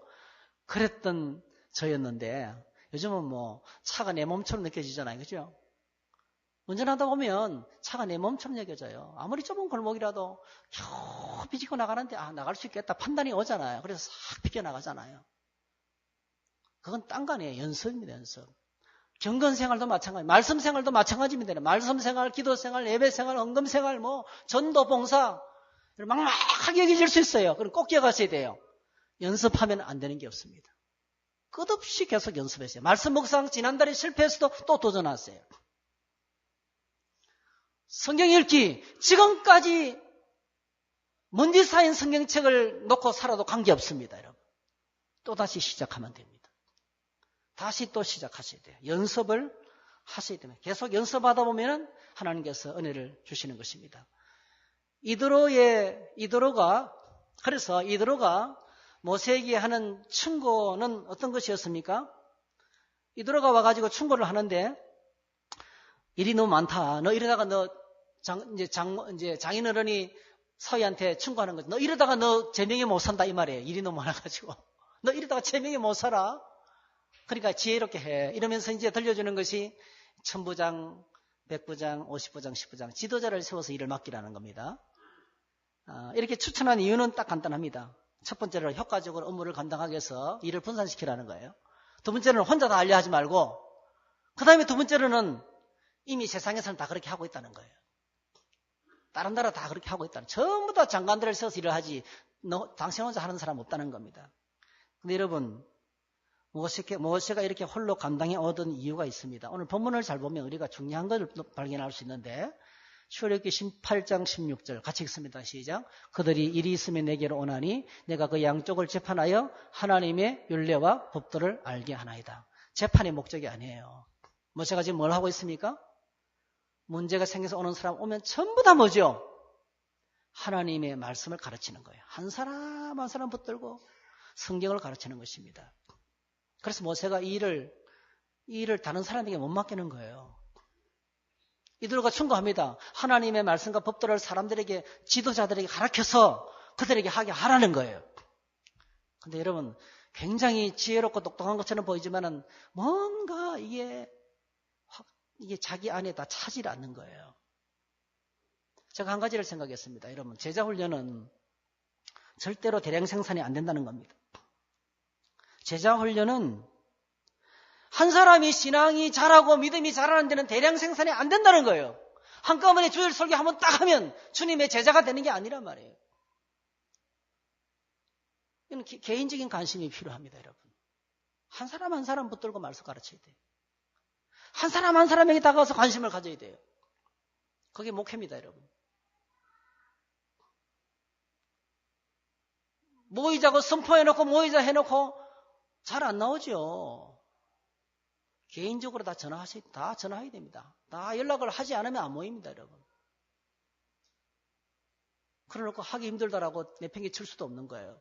그랬던 저였는데 요즘은 뭐 차가 내 몸처럼 느껴지잖아요. 그죠? 운전하다 보면 차가 내 몸처럼 여겨져요. 아무리 좁은 골목이라도 겨우 비집고 나가는데 나갈 수 있겠다 판단이 오잖아요. 그래서 싹 비껴나가잖아요. 그건 딴 거 아니에요. 연습입니다. 연습. 경건생활도 마찬가지, 말씀생활도 마찬가지입니다. 말씀생활, 기도생활, 예배생활, 헌금생활, 전도, 봉사 막막하게 여겨질 수 있어요. 그럼 꼭 기억하셔야 돼요. 연습하면 안 되는 게 없습니다. 끝없이 계속 연습했어요. 말씀 묵상 지난달에 실패했어도 또 도전하세요. 성경 읽기 지금까지 먼지 쌓인 성경책을 놓고 살아도 관계없습니다. 여러분. 또다시 시작하면 됩니다. 다시 또 시작하셔야 돼요. 연습을 하셔야 됩니다. 계속 연습하다 보면 하나님께서 은혜를 주시는 것입니다. 그래서 이드로가 모세에게 하는 충고는 어떤 것이었습니까? 이드로가 와가지고 충고를 하는데 일이 너무 많다. 너 이러다가 장인어른이 서희한테 충고하는 거지. 너 이러다가 너 제명에 못 산다 이 말이에요. 일이 너무 많아가지고. 너 이러다가 제명에 못 살아. 그러니까 지혜롭게 해. 이러면서 이제 들려주는 것이 1000부장, 100부장, 50부장, 10부장 지도자를 세워서 일을 맡기라는 겁니다. 이렇게 추천한 이유는 딱 간단합니다. 첫 번째로 효과적으로 업무를 감당하기 위해서 일을 분산시키라는 거예요. 두 번째로는 혼자 다 알려 하지 말고 그 다음에 두 번째로는 이미 세상에서는 다 그렇게 하고 있다는 거예요. 다른 나라 다 그렇게 하고 있다는 전부 다 장관들을 세워서 일을 하지 당신 혼자 하는 사람 없다는 겁니다. 근데 여러분 모세가 이렇게 홀로 감당해 오던 이유가 있습니다. 오늘 본문을 잘 보면 우리가 중요한 것을 발견할 수 있는데 출애굽기 18장 16절 같이 읽습니다. 시작. 그들이 일이 있으면 내게로 오나니 내가 그 양쪽을 재판하여 하나님의 율례와 법도를 알게 하나이다. 재판의 목적이 아니에요. 모세가 지금 뭘 하고 있습니까? 문제가 생겨서 오는 사람 오면 전부 다 뭐죠? 하나님의 말씀을 가르치는 거예요. 한 사람 한 사람 붙들고 성경을 가르치는 것입니다. 그래서 모세가 이 일을 다른 사람에게 못 맡기는 거예요. 이들과 충고합니다. 하나님의 말씀과 법도를 사람들에게 지도자들에게 가르쳐서 그들에게 하게 하라는 거예요. 근데 여러분 굉장히 지혜롭고 똑똑한 것처럼 보이지만은 뭔가 이게 자기 안에 다 차질 않는 거예요. 제가 한 가지를 생각했습니다. 여러분 제자훈련은 절대로 대량 생산이 안 된다는 겁니다. 제자훈련은 한 사람이 신앙이 잘하고 믿음이 잘하는 데는 대량 생산이 안 된다는 거예요. 한꺼번에 주일 설교 한번 딱 하면 주님의 제자가 되는 게 아니란 말이에요. 이건 개인적인 관심이 필요합니다. 여러분. 한 사람 한 사람 붙들고 말씀 가르쳐야 돼요. 한 사람 한 사람에게 다가가서 관심을 가져야 돼요. 그게 목회입니다. 여러분. 모이자고 선포해놓고 모이자 해놓고 잘 안 나오죠. 개인적으로 다 전화해야 됩니다. 다 연락을 하지 않으면 안 모입니다, 여러분. 그러놓고 하기 힘들다라고 내팽개 칠 수도 없는 거예요.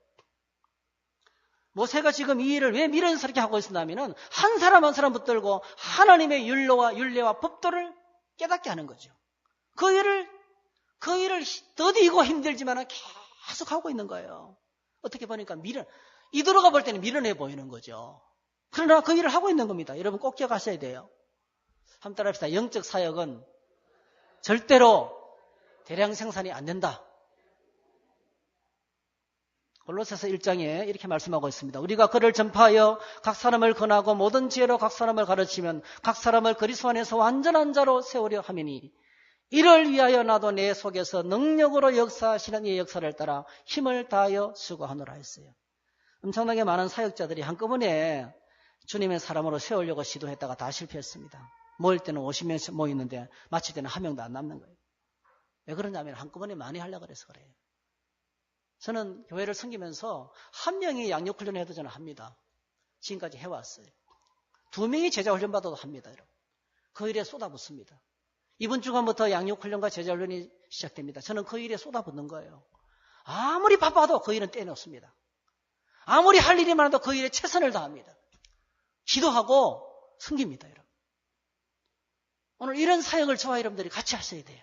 모세가 지금 이 일을 왜 미련스럽게 하고 있었냐면은 한 사람 한 사람 붙들고 하나님의 율례와 법도를 깨닫게 하는 거죠. 그 일을 더디고 힘들지만 계속 하고 있는 거예요. 어떻게 보니까 이들어가 볼 때는 미련해 보이는 거죠. 그러나 그 일을 하고 있는 겁니다. 여러분 꼭 기억하셔야 돼요. 한번 따라합시다. 영적 사역은 절대로 대량 생산이 안 된다. 골로새서 1장에 이렇게 말씀하고 있습니다. 우리가 그를 전파하여 각 사람을 권하고 모든 지혜로 각 사람을 가르치면 각 사람을 그리스도 안에서 완전한 자로 세우려 함이니 이를 위하여 나도 내 속에서 능력으로 역사하시는 이 역사를 따라 힘을 다하여 수고하노라 했어요. 엄청나게 많은 사역자들이 한꺼번에 주님의 사람으로 세우려고 시도했다가 다 실패했습니다. 모일 때는 50명씩 모이는데 마칠 때는 한 명도 안 남는 거예요. 왜 그러냐면 한꺼번에 많이 하려고 그래서 그래요. 저는 교회를 섬기면서 한 명이 양육훈련을 해도 저는 합니다. 지금까지 해왔어요. 2명이 제자훈련 받아도 합니다. 여러분. 그 일에 쏟아붓습니다. 이번 주간부터 양육훈련과 제자훈련이 시작됩니다. 저는 그 일에 쏟아붓는 거예요. 아무리 바빠도 그 일은 떼놓습니다. 아무리 할 일이 많아도 그 일에 최선을 다합니다. 기도하고 섬깁니다. 여러분. 오늘 이런 사역을 저와 여러분들이 같이 하셔야 돼요.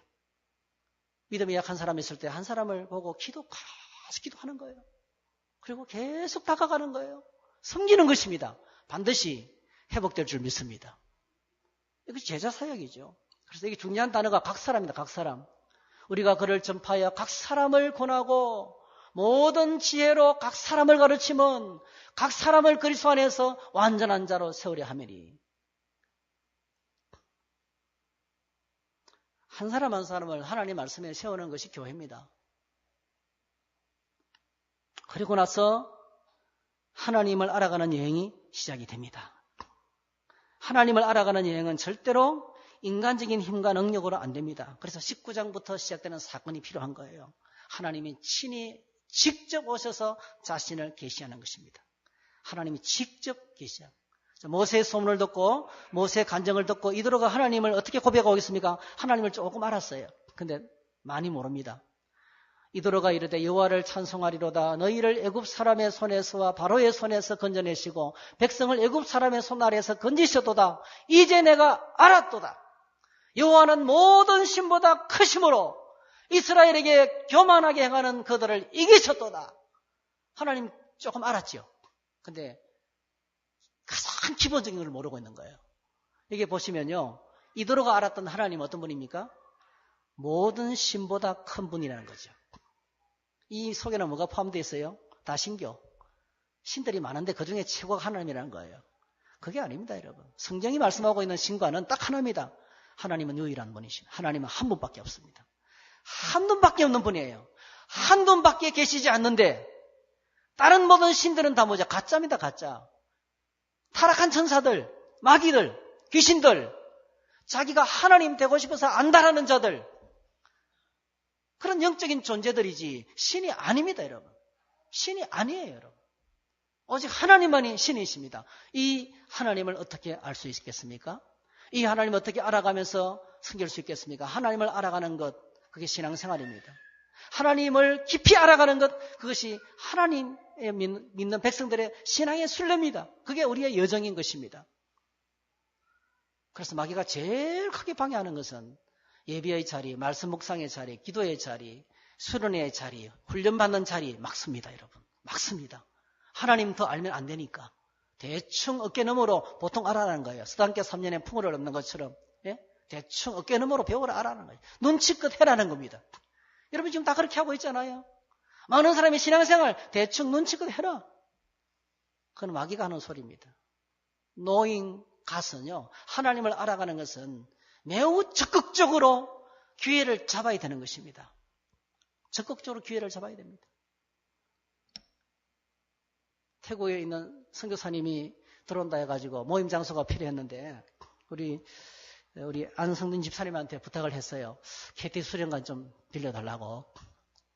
믿음이 약한 사람이 있을 때 한 사람을 보고 계속 기도하는 거예요. 그리고 계속 다가가는 거예요. 섬기는 것입니다. 반드시 회복될 줄 믿습니다. 이것이 제자 사역이죠. 그래서 이게 중요한 단어가 각 사람입니다. 각 사람. 우리가 그를 전파하여 각 사람을 권하고 모든 지혜로 각 사람을 가르치면 각 사람을 그리스도 안에서 완전한 자로 세우려 하매니. 한 사람 한 사람을 하나님 말씀에 세우는 것이 교회입니다. 그리고 나서 하나님을 알아가는 여행이 시작이 됩니다. 하나님을 알아가는 여행은 절대로 인간적인 힘과 능력으로 안 됩니다. 그래서 19장부터 시작되는 사건이 필요한 거예요. 하나님이 친히 직접 오셔서 자신을 계시하는 것입니다. 하나님이 직접 계시하는. 모세의 소문을 듣고 모세의 간증을 듣고 이도로가 하나님을 어떻게 고백하고 있습니까? 하나님을 조금 알았어요. 근데 많이 모릅니다. 이도로가 이르되 여호와를 찬송하리로다. 너희를 애굽 사람의 손에서와 바로의 손에서 건져내시고 백성을 애굽 사람의 손 아래에서 건지셨도다. 이제 내가 알았도다. 여호와는 모든 신보다 크심으로 이스라엘에게 교만하게 행하는 그들을 이기셨도다. 하나님 조금 알았죠. 근데 가장 기본적인 걸 모르고 있는 거예요. 이게 보시면요. 이도로가 알았던 하나님 어떤 분입니까? 모든 신보다 큰 분이라는 거죠. 이 속에는 뭐가 포함되어 있어요? 다 신교. 신들이 많은데 그중에 최고가 하나님이라는 거예요. 그게 아닙니다, 여러분. 성경이 말씀하고 있는 신과는 딱 하나입니다. 하나님은 유일한 분이십니다. 하나님은 한 분밖에 없습니다. 한 분밖에 없는 분이에요. 한 분밖에 계시지 않는데 다른 모든 신들은 다 뭐죠? 가짜입니다, 가짜. 타락한 천사들, 마귀들, 귀신들, 자기가 하나님 되고 싶어서 안다라는 자들, 그런 영적인 존재들이지 신이 아닙니다, 여러분. 신이 아니에요, 여러분. 오직 하나님만이 신이십니다. 이 하나님을 어떻게 알 수 있겠습니까? 이 하나님을 어떻게 알아가면서 섬길 수 있겠습니까? 하나님을 알아가는 것, 그게 신앙생활입니다. 하나님을 깊이 알아가는 것, 그것이 하나님의 믿는 백성들의 신앙의 순례입니다. 그게 우리의 여정인 것입니다. 그래서 마귀가 제일 크게 방해하는 것은 예배의 자리, 말씀 묵상의 자리, 기도의 자리, 수련회의 자리, 훈련받는 자리 막습니다, 여러분. 막습니다. 하나님 더 알면 안 되니까. 대충 어깨너머로 보통 알아라는 거예요. 스단께 3년에 풍어를 얻는 것처럼. 예? 대충 어깨너머로 배우라 알아라는 거예요. 눈치껏 해라는 겁니다. 여러분 지금 다 그렇게 하고 있잖아요. 많은 사람이 신앙생활 대충 눈치껏 해라. 그건 마귀가 하는 소리입니다. knowing God은요. 하나님을 알아가는 것은 매우 적극적으로 기회를 잡아야 되는 것입니다. 적극적으로 기회를 잡아야 됩니다. 태국에 있는 선교사님이 들어온다 해가지고 모임 장소가 필요했는데 우리 안성든 집사님한테 부탁을 했어요. KT 수련관 좀 빌려달라고.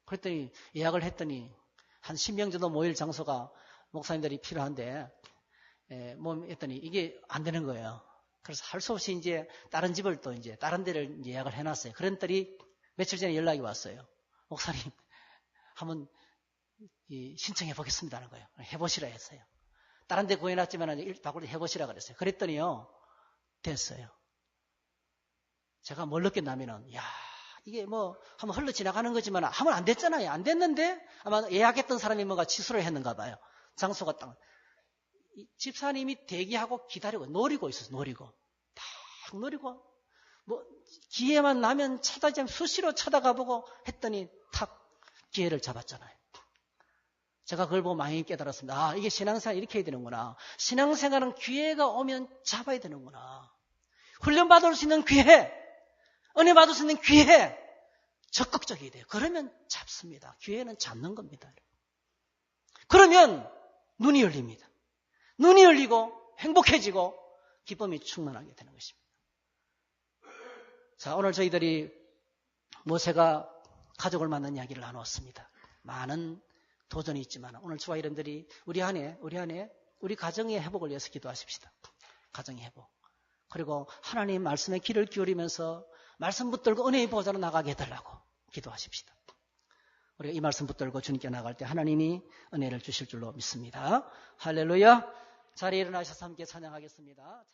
그랬더니 예약을 했더니 한 10명 정도 모일 장소가 목사님들이 필요한데 했더니 이게 안 되는 거예요. 그래서 할 수 없이 이제 다른 집을 또 이제 다른 데를 예약을 해놨어요. 그랬더니 며칠 전에 연락이 왔어요. 목사님 한번 신청해 보겠습니다는 거예요. 해보시라 했어요. 다른 데 구해놨지만 바꾸려 해보시라 그랬어요. 그랬더니요 됐어요. 제가 뭘 느꼈냐면은 이게 뭐 한번 흘러 지나가는 거지만 하면 안 됐잖아요. 안 됐는데 아마 예약했던 사람이 뭔가 취소를 했는가 봐요. 장소가 딱 집사님이 대기하고 기다리고 노리고 있었어요. 노리고 딱 노리고 뭐 기회만 나면 수시로 쳐다가보고 했더니 탁 기회를 잡았잖아요. 제가 그걸 보고 많이 깨달았습니다. 이게 신앙생활 이렇게 해야 되는구나. 신앙생활은 기회가 오면 잡아야 되는구나. 훈련받을 수 있는 기회, 은혜 받을 수 있는 기회, 적극적이어야 돼요. 그러면 잡습니다. 기회는 잡는 겁니다. 그러면 눈이 열립니다. 눈이 열리고 행복해지고 기쁨이 충만하게 되는 것입니다. 자, 오늘 저희들이 모세가 가족을 만난 이야기를 나누었습니다. 많은 도전이 있지만 오늘 주와 이름들이 우리 안에 우리 가정의 회복을 위해서 기도하십시다. 가정의 회복. 그리고 하나님 말씀에 귀를 기울이면서 말씀 붙들고 은혜의 보좌로 나가게 해달라고 기도하십시다. 우리가 이 말씀 붙들고 주님께 나갈 때 하나님이 은혜를 주실 줄로 믿습니다. 할렐루야. 자리에 일어나셔서 함께 찬양하겠습니다.